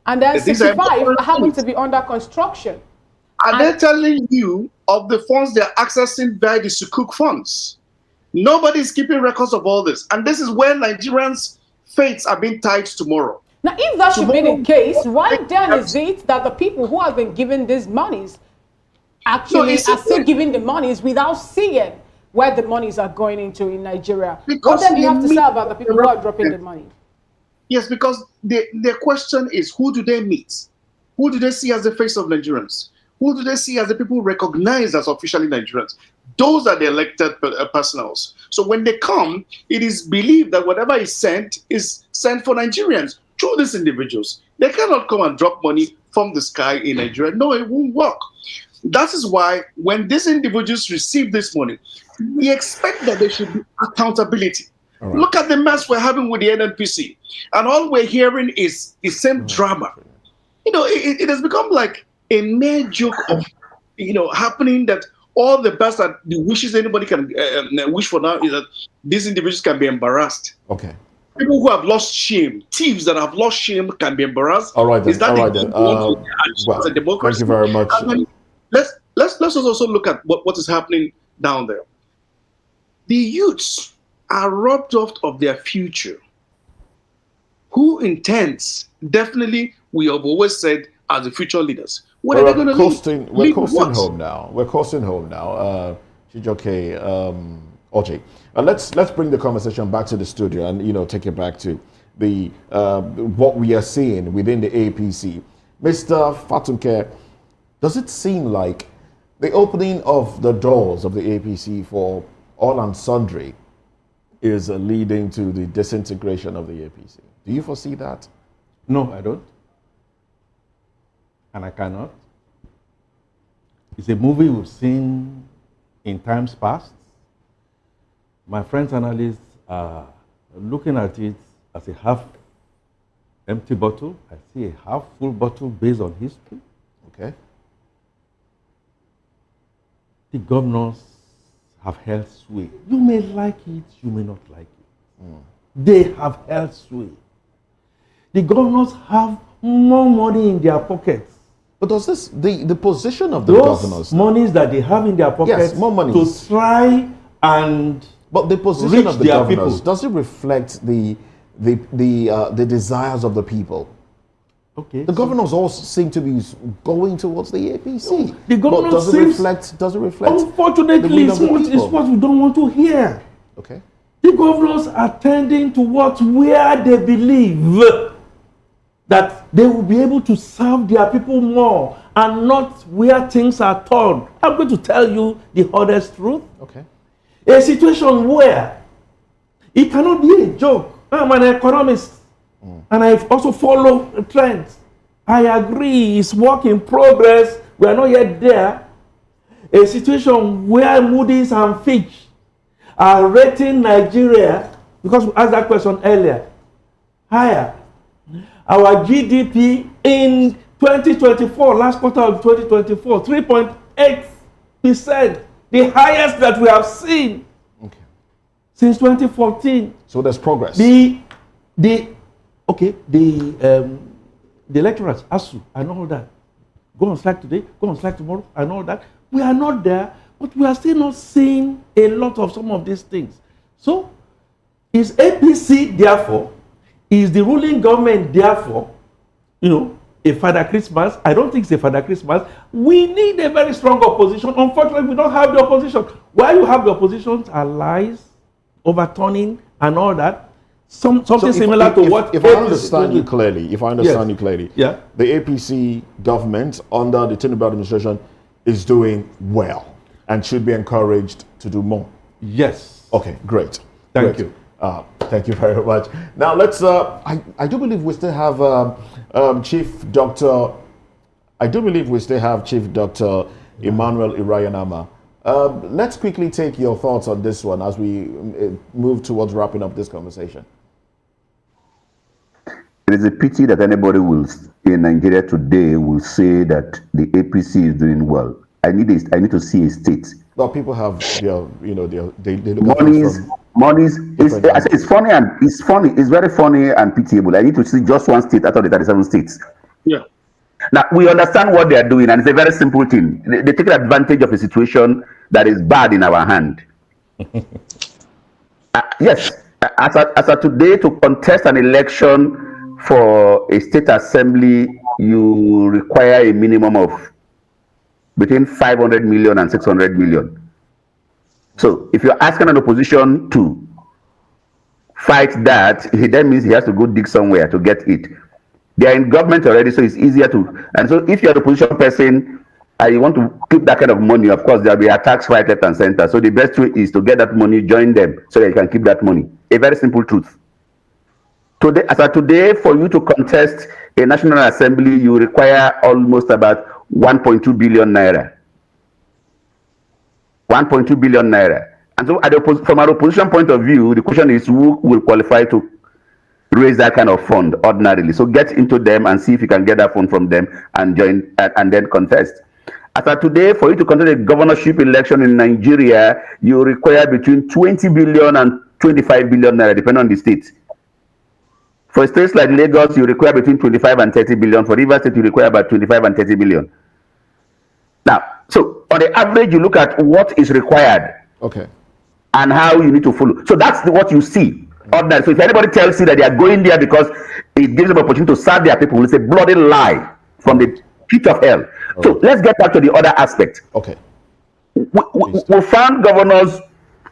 Speaker 3: and then 65 happen to be under construction.
Speaker 5: Are they telling you of the funds they're accessing via the Sukuk funds? Nobody's keeping records of all this, and this is where Nigerians' fates are being tied tomorrow.
Speaker 3: Now, if that should be the case, why then is it that the people who have been given these monies actually are still giving the monies without seeing where the monies are going into in Nigeria? What then do you have to say about the people who are dropping the money?
Speaker 5: Yes, because the question is, who do they meet? Who do they see as the face of Nigerians? Who do they see as the people recognized as officially Nigerians? Those are the elected personals. So when they come, it is believed that whatever is sent for Nigerians through these individuals. They cannot come and drop money from the sky in Nigeria. No, it won't work. That is why when these individuals receive this money, we expect that there should be accountability. Right. Look at the mess we're having with the NNPC. And all we're hearing is the same drama. It has become like a mere joke of, happening, that all the best that the wishes anybody can wish for now is that these individuals can be embarrassed.
Speaker 1: Okay.
Speaker 5: People who have lost shame, thieves that have lost shame can be embarrassed.
Speaker 1: All right then.
Speaker 5: Is that
Speaker 1: well,
Speaker 5: a democracy?
Speaker 1: Thank you very much.
Speaker 5: Let's also look at what is happening down there. The youths are robbed of their future. Who intends? Definitely, we have always said, as the future leaders. What are they going to lead?
Speaker 1: We're coasting home now. We're coasting home now. Chijoke, Oji. Let's bring the conversation back to the studio and take it back to the what we are seeing within the APC. Mr. Fatunke, does it seem like the opening of the doors of the APC for all and sundry is leading to the disintegration of the APC? Do you foresee that?
Speaker 11: No, I don't.
Speaker 12: and I cannot. It's a movie we've seen in times past. My friends analysts are looking at it as a half-empty bottle. I see a half-full bottle based on history.
Speaker 1: Okay.
Speaker 12: The governors have held sway. You may like it, you may not like it. They have held sway. The governors have more money in their pockets.
Speaker 1: But does this, the position of the
Speaker 12: Those
Speaker 1: governors,
Speaker 12: monies that they have in their pockets,
Speaker 1: yes, more money,
Speaker 12: to try and
Speaker 1: but the position
Speaker 12: reach
Speaker 1: of the
Speaker 12: their
Speaker 1: governors,
Speaker 12: people.
Speaker 1: does it reflect the desires of the people?
Speaker 12: Okay.
Speaker 1: The governors all seem to be going towards the APC.
Speaker 12: The governors
Speaker 1: but does it
Speaker 12: seems-
Speaker 1: reflect? Does it reflect?
Speaker 12: Unfortunately,
Speaker 1: the will of the
Speaker 12: it's
Speaker 1: people?
Speaker 12: what we don't want to hear.
Speaker 1: Okay.
Speaker 12: The governors are tending towards where they believe that they will be able to serve their people more and not where things are turned. I'm going to tell you the honest truth.
Speaker 1: Okay.
Speaker 12: A situation where it cannot be a joke. I'm an economist and I also follow trends. I agree, it's work in progress. We are not yet there. A situation where Moody's and Fitch are rating Nigeria, because we asked that question earlier, higher. Our GDP in 2024, last quarter of 2024, 3.8%, the highest that we have seen since 2014.
Speaker 1: So there's progress.
Speaker 12: The lecturers, ASU, and all that, go on strike today, go on strike tomorrow, and all that. We are not there, but we are still not seeing a lot of some of these things. So, is APC therefore, is the ruling government therefore, a Father Christmas? I don't think it's a Father Christmas. We need a very strong opposition. Unfortunately, we don't have the opposition. Why you have the opposition are lies, overturning, and all that. Something similar to what.
Speaker 1: If I understand you clearly,
Speaker 12: yeah,
Speaker 1: the APC government under the Tinubu administration is doing well and should be encouraged to do more.
Speaker 12: Yes.
Speaker 1: Okay, great.
Speaker 12: Thank you.
Speaker 1: Thank you very much. Now let's. I do believe we still have Chief Doctor. I do believe we still have Chief Doctor Emmanuel Irayanama. Let's quickly take your thoughts on this one as we move towards wrapping up this conversation.
Speaker 13: It is a pity that anybody in Nigeria today will say that the APC is doing well. I need to see a state.
Speaker 1: Well, people have they look
Speaker 13: it's funny and it's very funny and pitiable. I need to see just one state out of the 37 states.
Speaker 5: Yeah.
Speaker 13: Now we understand what they are doing, and it's a very simple thing. They take advantage of a situation that is bad in our hand. Yes, as of today, to contest an election for a state assembly, you require a minimum of between 500 million and 600 million. So if you're asking an opposition to fight that, that means he has to go dig somewhere to get it. They are in government already, so it's easier to. And so if you're an opposition person and you want to keep that kind of money, of course, there'll be attacks right, left, and center. So the best way is to get that money, join them, so that you can keep that money. A very simple truth. Today, as of today, for you to contest a national assembly, you require almost about 1.2 billion naira. 1.2 billion naira. And so, from an opposition point of view, the question is who will qualify to raise that kind of fund ordinarily. So get into them and see if you can get that fund from them and join and then contest. As of today, for you to contest a governorship election in Nigeria, you require between 20 billion and 25 billion naira, depending on the state. For states like Lagos, you require between 25 and 30 billion. For Rivers State, you require about 25 and 30 billion. Now, so on the average, you look at what is required.
Speaker 1: Okay.
Speaker 13: And how you need to follow. So that's what you see. Ordinary. So if anybody tells you that they are going there because it gives them an opportunity to serve their people, it's a bloody lie from the pit of hell. Oh. So let's get back to the other aspect.
Speaker 1: Okay.
Speaker 13: We found governors.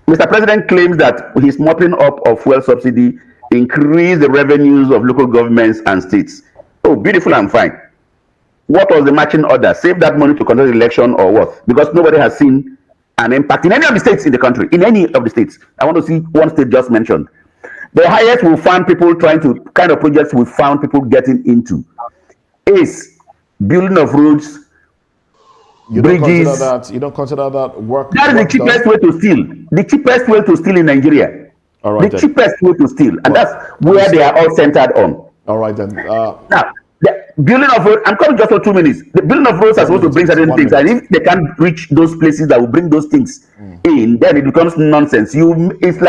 Speaker 13: Mr. President claims that his mopping up of fuel subsidy increased the revenues of local governments and states. Oh, beautiful and fine. What was the matching order? Save that money to conduct the election or what? Because nobody has seen an impact in any of the states in the country. In any of the states. I want to see one state just mentioned. The highest we found people trying to, kind of projects we found people getting into is building of roads,
Speaker 1: You
Speaker 13: bridges.
Speaker 1: You don't consider that work?
Speaker 13: That is the cheapest way to steal. The cheapest way to steal in Nigeria.
Speaker 1: All right,
Speaker 13: the
Speaker 1: then.
Speaker 13: cheapest way to steal, and that's where they are all centered on.
Speaker 1: All right then.
Speaker 13: Now, the building of roads, I'm coming just for 2 minutes. The building of roads are supposed to bring certain things, and if they can't reach those places that will bring those things in, then it becomes nonsense. It's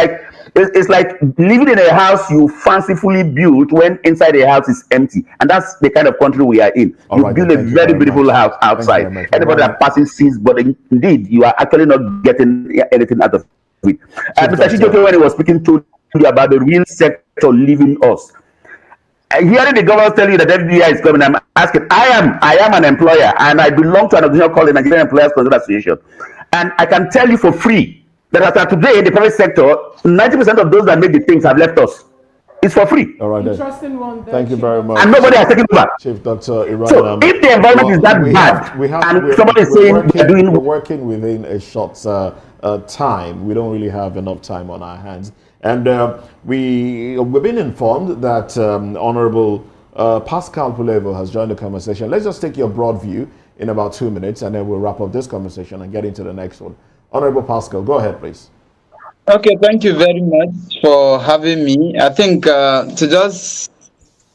Speaker 13: like living in a house you fancifully built when inside the house is empty, and that's the kind of country we are in. You build a very beautiful house outside. Anybody that passes sees, but indeed you are actually not getting anything out of it. Mr. Chijoke, when he was speaking to you about the real sector leaving us, hearing the governor tell you that FBI is coming, I'm asking, I am an employer, and I belong to an organization called the Nigerian Employers Consumer Association, and I can tell you for free that as of today in the private sector, 90% of those that make the things have left us. It's for free.
Speaker 1: All right, then.
Speaker 3: Interesting one.
Speaker 1: Thank you very much.
Speaker 13: And nobody has taken over.
Speaker 1: Chief Dr. Iran.
Speaker 13: So if the environment is that bad, somebody is saying
Speaker 1: we're working within a short time. We don't really have enough time on our hands. And we've been informed that Honorable Pascal Pulevo has joined the conversation. Let's just take your broad view in about 2 minutes, and then we'll wrap up this conversation and get into the next one. Honorable Pascal, go ahead, please.
Speaker 6: Okay, thank you very much for having me. I think to just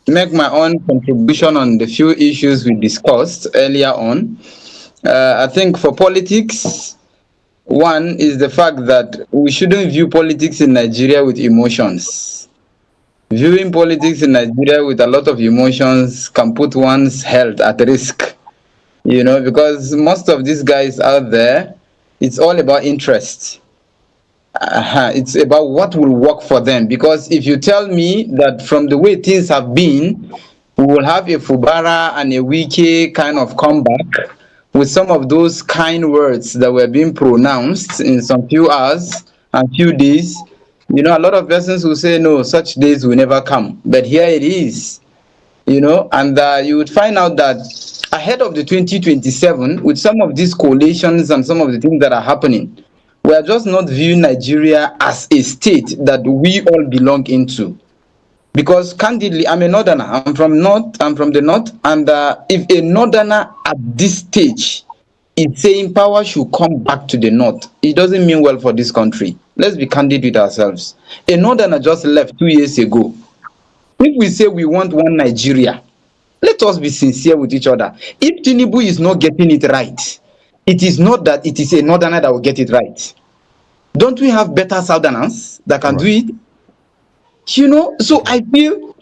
Speaker 6: make my own contribution on the few issues we discussed earlier on, I think for politics, one is the fact that we shouldn't view politics in Nigeria with emotions. Viewing politics in Nigeria with a lot of emotions can put one's health at risk, you know, because most of these guys out there, it's all about interest. It's about what will work for them, because if you tell me that from the way things have been, we will have a Fubara and a Wiki kind of comeback with some of those kind words that were being pronounced in some few hours and few days, you know, a lot of persons will say, no, such days will never come. But here it is, you know, and you would find out that ahead of the 2027, with some of these coalitions and some of the things that are happening, we are just not viewing Nigeria as a state that we all belong into. Because candidly, I'm a northerner. I'm from the north, and if a northerner at this stage is saying power should come back to the north, it doesn't mean well for this country. Let's be candid with ourselves. A northerner just left 2 years ago. If we say we want one Nigeria, let us be sincere with each other. If Tinubu is not getting it right, it is not that it is a northerner that will get it right. Don't we have better southerners that can do it? You know, so I feel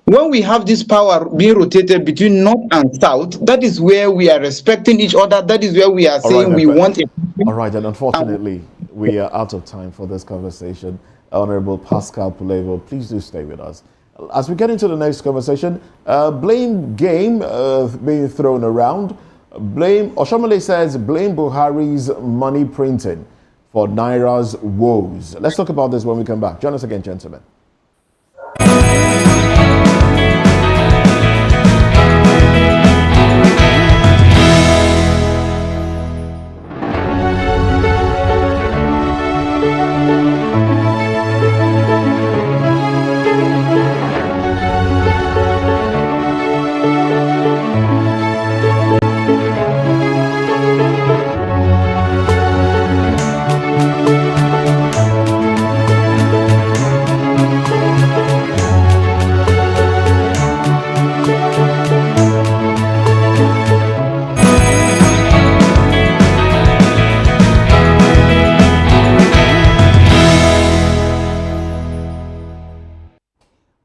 Speaker 6: when we have this power being rotated between north and south, that is where we are respecting each other. That is where we are saying we want it.
Speaker 1: All right, and unfortunately, we are out of time for this conversation. Honorable Pascal Pulevo, please do stay with us. As we get into the next conversation, blame game being thrown around. Oshomole says, blame Buhari's money printing for Naira's woes. Let's talk about this when we come back. Join us again, gentlemen.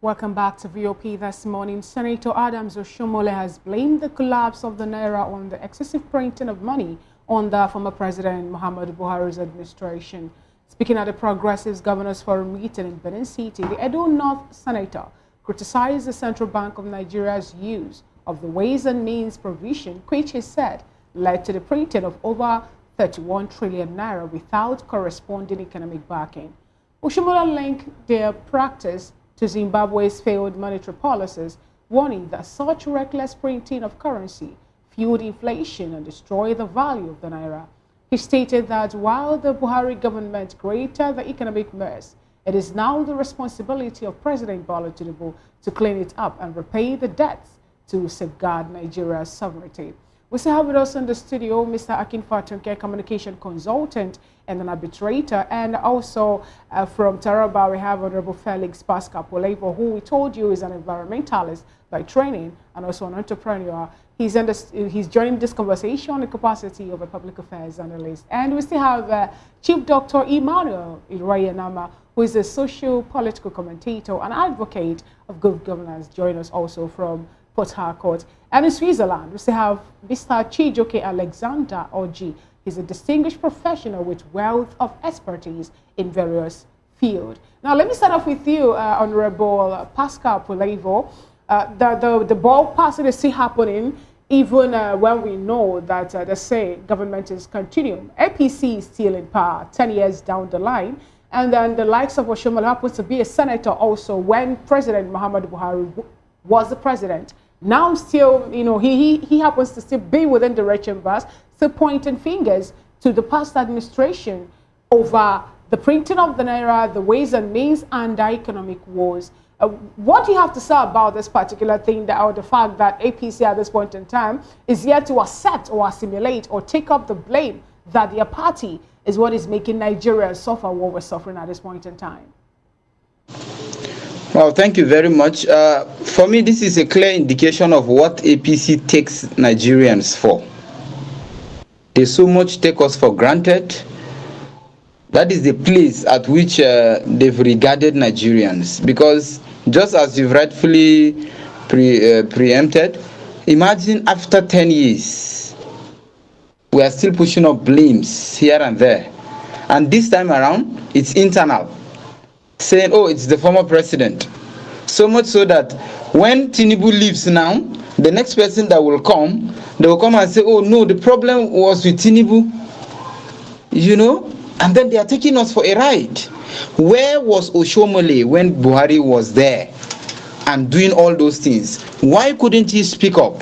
Speaker 3: Welcome back to VOP this morning. Senator Adams Oshomole has blamed the collapse of the Naira on the excessive printing of money on the former President Muhammadu Buhari's administration. Speaking at the Progressives Governors Forum meeting in Benin City, the Edo North Senator criticized the Central Bank of Nigeria's use of the Ways and Means provision, which he said led to the printing of over 31 trillion Naira without corresponding economic backing. Oshomole linked their practice to Zimbabwe's failed monetary policies, warning that such reckless printing of currency fueled inflation and destroyed the value of the Naira. He stated that while the Buhari government created the economic mess, it is now the responsibility of President Bola Tinubu to clean it up and repay the debts to safeguard Nigeria's sovereignty. We still have with us in the studio Mr. Akin Fatunke, communication consultant and an arbitrator, and also from Taraba we have Honorable Felix Pascal Polevo, who we told you is an environmentalist by training and also an entrepreneur. He's joining this conversation in the capacity of a public affairs analyst. And we still have Chief Dr. Emmanuel Irayanama, who is a socio-political commentator and advocate of good governance, join us also from Port Harcourt. And in Switzerland, we still have Mr. Chijoke Alexander Oji. He's a distinguished professional with wealth of expertise in various fields. Now, let me start off with you, Honorable Pascal Polevo. The ball passing is still happening, even when we know that they say government is continuing. APC is still in power 10 years down the line. And then the likes of Oshomole happens to be a senator also when President Muhammadu Buhari was the president. Now still, you know, he happens to still be within the red chambers, still pointing fingers to the past administration over the printing of the Naira, the ways and means, and the economic wars. What do you have to say about this particular thing, or the fact that APC at this point in time is yet to accept or assimilate or take up the blame that their party is what is making Nigeria suffer what we're suffering at this point in time?
Speaker 6: Well, thank you very much. For me, this is a clear indication of what APC takes Nigerians for. They so much take us for granted. That is the place at which they've regarded Nigerians. Because just as you've rightfully preempted, imagine after 10 years, we are still pushing up blames here and there. And this time around, it's internal, saying, oh, it's the former president. So much so that when Tinubu leaves now, the next person that will come, they will come and say, oh no, the problem was with Tinubu, you know, and then they are taking us for a ride. Where was Oshomole when Buhari was there and doing all those things? Why couldn't he speak up?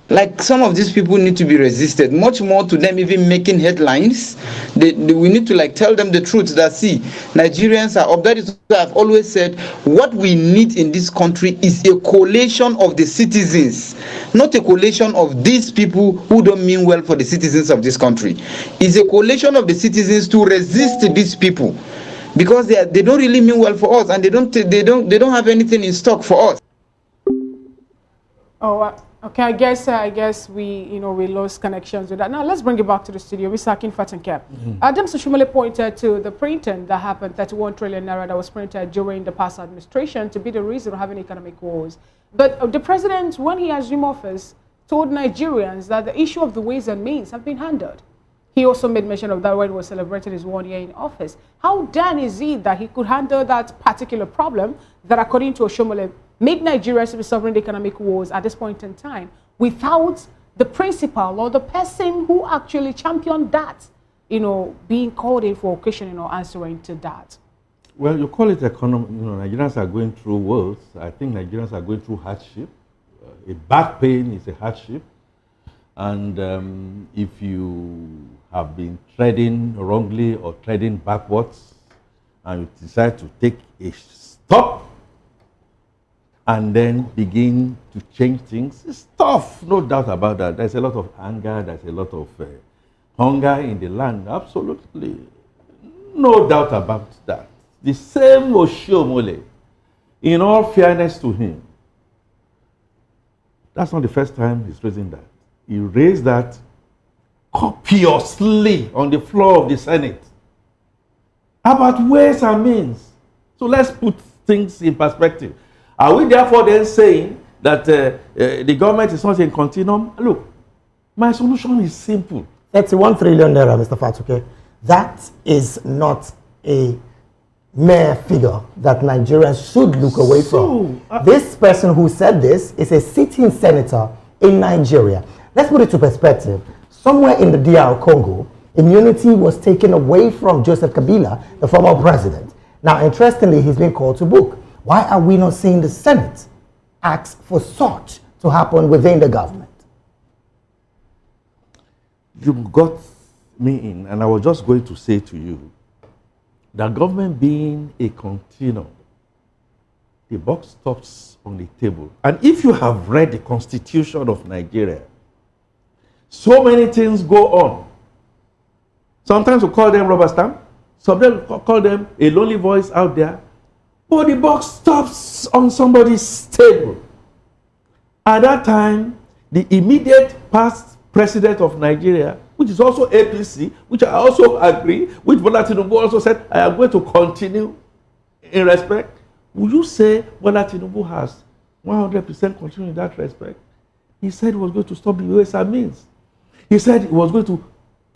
Speaker 6: Like, some of these people need to be resisted, much more to them even making headlines. We need to like tell them the truth that, see, Nigerians are up. That is what I've always said. What we need in this country is a coalition of the citizens, not a coalition of these people who don't mean well for the citizens of this country. It's a coalition of the citizens to resist these people, because they don't really mean well for us, and they don't have anything in stock for us.
Speaker 3: Oh. Okay, I guess we lost connections with that. Now let's bring it back to the studio. Mr. Akin Fatunke. Adam Soshomole pointed to the printing that happened, 31 trillion naira that was printed during the past administration, to be the reason of having economic wars. But the president, when he assumed office, told Nigerians that the issue of the ways and means have been handled. He also made mention of that when he was celebrating his 1 year in office. How then is it that he could handle that particular problem that, according to Oshomole, made Nigeria to be suffering economic wars at this point in time without the principal or the person who actually championed that, being called in for occasion, answering to that?
Speaker 12: Well, you call it economy. Nigerians are going through wars. I think Nigerians are going through hardship. A back pain is a hardship. And if you have been treading wrongly or treading backwards, and you decide to take a stop and then begin to change things, it's tough, no doubt about that. There's a lot of anger, there's a lot of hunger in the land, absolutely. No doubt about that. The same Oshomole, in all fairness to him, that's not the first time he's raising that. He raised that copiously on the floor of the Senate about ways and means. So let's put things in perspective. Are we therefore then saying that the government is not in continuum? Look, my solution is simple.
Speaker 2: 31 trillion naira, Mr. Fatunke. That is not a mere figure that Nigerians should look away from. This person who said this is a sitting senator in Nigeria. Let's put it to perspective. Somewhere in the DR Congo, immunity was taken away from Joseph Kabila, the former president. Now, interestingly, he's been called to book. Why are we not seeing the Senate ask for such to happen within the government?
Speaker 12: You got me in, and I was just going to say to you, the government being a continuum, the buck stops on the table. And if you have read the Constitution of Nigeria, so many things go on. Sometimes we call them rubber stamp. Sometimes we call them a lonely voice out there. But the buck stops on somebody's table. At that time, the immediate past president of Nigeria, which is also APC, which I also agree, which Bola Tinubu also said, I am going to continue in respect. Would you say Bola Tinubu has 100% continue in that respect? He said he was going to stop the USR means. He said he was going to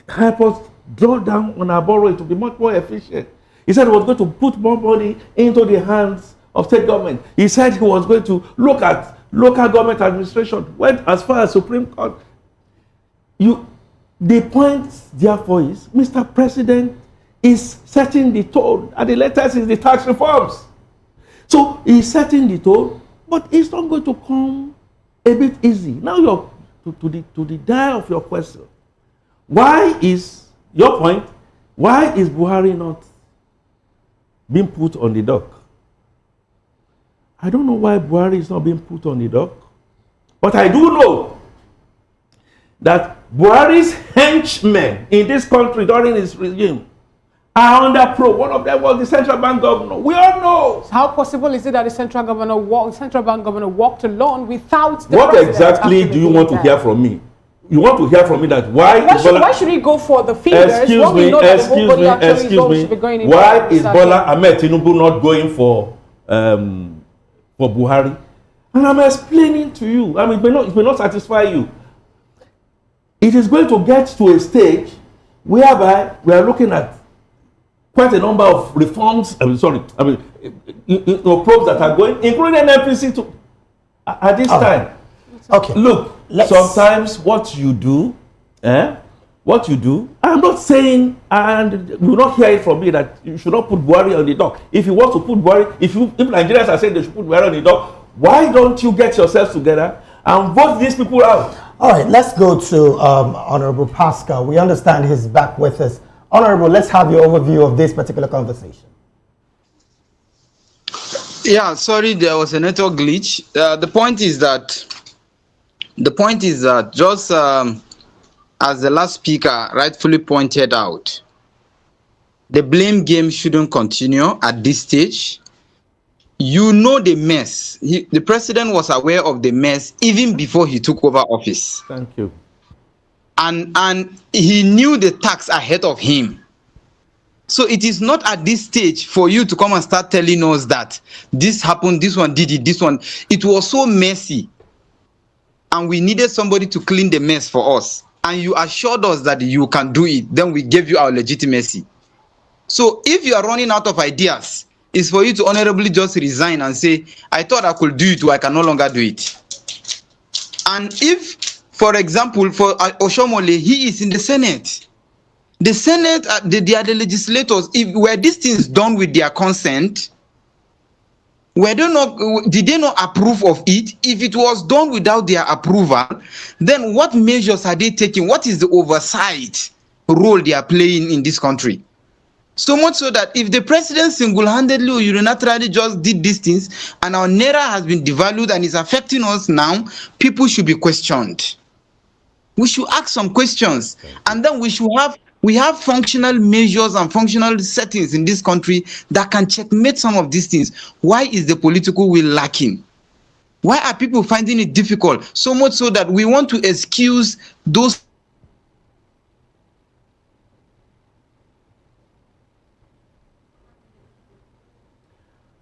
Speaker 12: help us draw down on our borrowing to be much more efficient. He said he was going to put more money into the hands of state government. He said he was going to look at local government administration, went as far as Supreme Court. The point, therefore, is Mr. President is setting the tone, and the latest is the tax reforms. So he's setting the tone, but it's not going to come a bit easy. Now you're to the die of your question. Why is your point? Why is Buhari not being put on the dock? I don't know why Buhari is not being put on the dock, but I do know that Buhari's henchmen in this country during his regime are under probe. One of them was the central bank governor. We all know.
Speaker 3: So how possible is it that the central bank governor walked alone without the
Speaker 12: What
Speaker 3: president
Speaker 12: exactly do you want to hear from me? You want to hear from me that why
Speaker 3: should we go for the figures?
Speaker 12: Excuse me. Why is Bola Ahmed Tinubu not going for Buhari? And I'm explaining to you. I mean, it may not satisfy you. It is going to get to a stage whereby we are looking at quite a number of reforms. Probes that are going, including NPC at this time.
Speaker 2: Okay.
Speaker 12: Look, sometimes what you do, I'm not saying, and you will not hear it from me, that you should not put Buhari on the dock. If you want to put Buhari, if Nigerians are saying they should put Buhari on the dock, why don't you get yourselves together and vote these people out?
Speaker 2: All right, let's go to Honorable Pascal. We understand he's back with us. Honorable, let's have your overview of this particular conversation.
Speaker 6: Yeah, sorry, there was a network glitch. The point is that just as the last speaker rightfully pointed out, the blame game shouldn't continue at this stage. You know the mess. The president was aware of the mess even before he took over office.
Speaker 12: Thank you.
Speaker 6: And he knew the tax ahead of him. So it is not at this stage for you to come and start telling us that this happened, this one did it, this one. It was so messy. And we needed somebody to clean the mess for us. And you assured us that you can do it. Then we gave you our legitimacy. So if you are running out of ideas, it's for you to honorably just resign and say, I thought I could do it, or I can no longer do it. And if, for example, for Oshomole, he is in the Senate. The Senate, they are the legislators. Were these things done with their consent? Did they not approve of it? If it was done without their approval, then what measures are they taking? What is the oversight role they are playing in this country? So much so that if the president single-handedly or unilaterally just did these things and our Naira has been devalued and is affecting us now, people should be questioned. We should ask some questions, and then we have functional measures and functional settings in this country that can checkmate some of these things. Why is the political will lacking? Why are people finding it difficult? So much so that we want to excuse those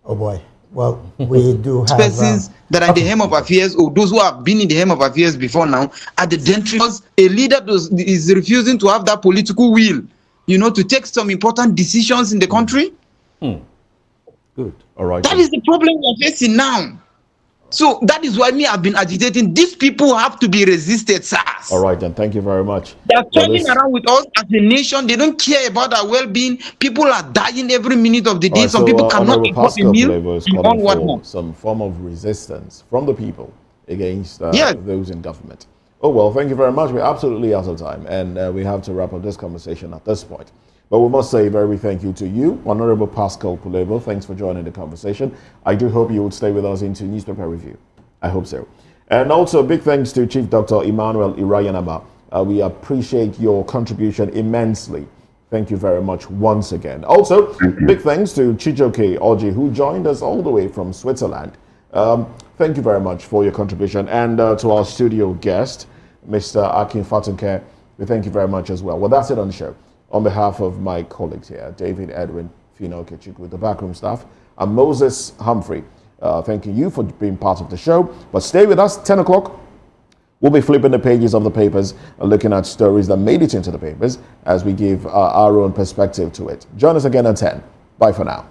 Speaker 2: Oh boy. Well, we do have
Speaker 6: persons that are in the helm of affairs, or those who have been in the helm of affairs before now, at the dentrums. A leader is refusing to have that political will, to take some important decisions in the country.
Speaker 12: Good. All right.
Speaker 6: That is the problem we are facing now. So that is why I've been agitating. These people have to be resisted, sir.
Speaker 1: All right, then. Thank you very much.
Speaker 6: They are turning around with us as a nation. They don't care about our well-being. People are dying every minute of the day. Some people cannot afford a meal.
Speaker 1: Was calling for some form of resistance from the people against those in government. Oh, well, thank you very much. We're absolutely out of time, and we have to wrap up this conversation at this point. But we must say a very thank you to you, Honorable Pascal Pulevo. Thanks for joining the conversation. I do hope you would stay with us into newspaper review. I hope so. And also big thanks to Chief Dr. Emmanuel Irayanaba. We appreciate your contribution immensely. Thank you very much once again. Also, big thanks to Chijoke Oji, who joined us all the way from Switzerland. Thank you very much for your contribution. And to our studio guest, Mr. Akin Fatunke, we thank you very much as well. Well, that's it on the show. On behalf of my colleagues here, David, Edwin, Fino Kechukwu, the backroom staff, and Moses Humphrey, thanking you for being part of the show. But stay with us, 10 o'clock. We'll be flipping the pages of the papers and looking at stories that made it into the papers as we give our own perspective to it. Join us again at 10. Bye for now.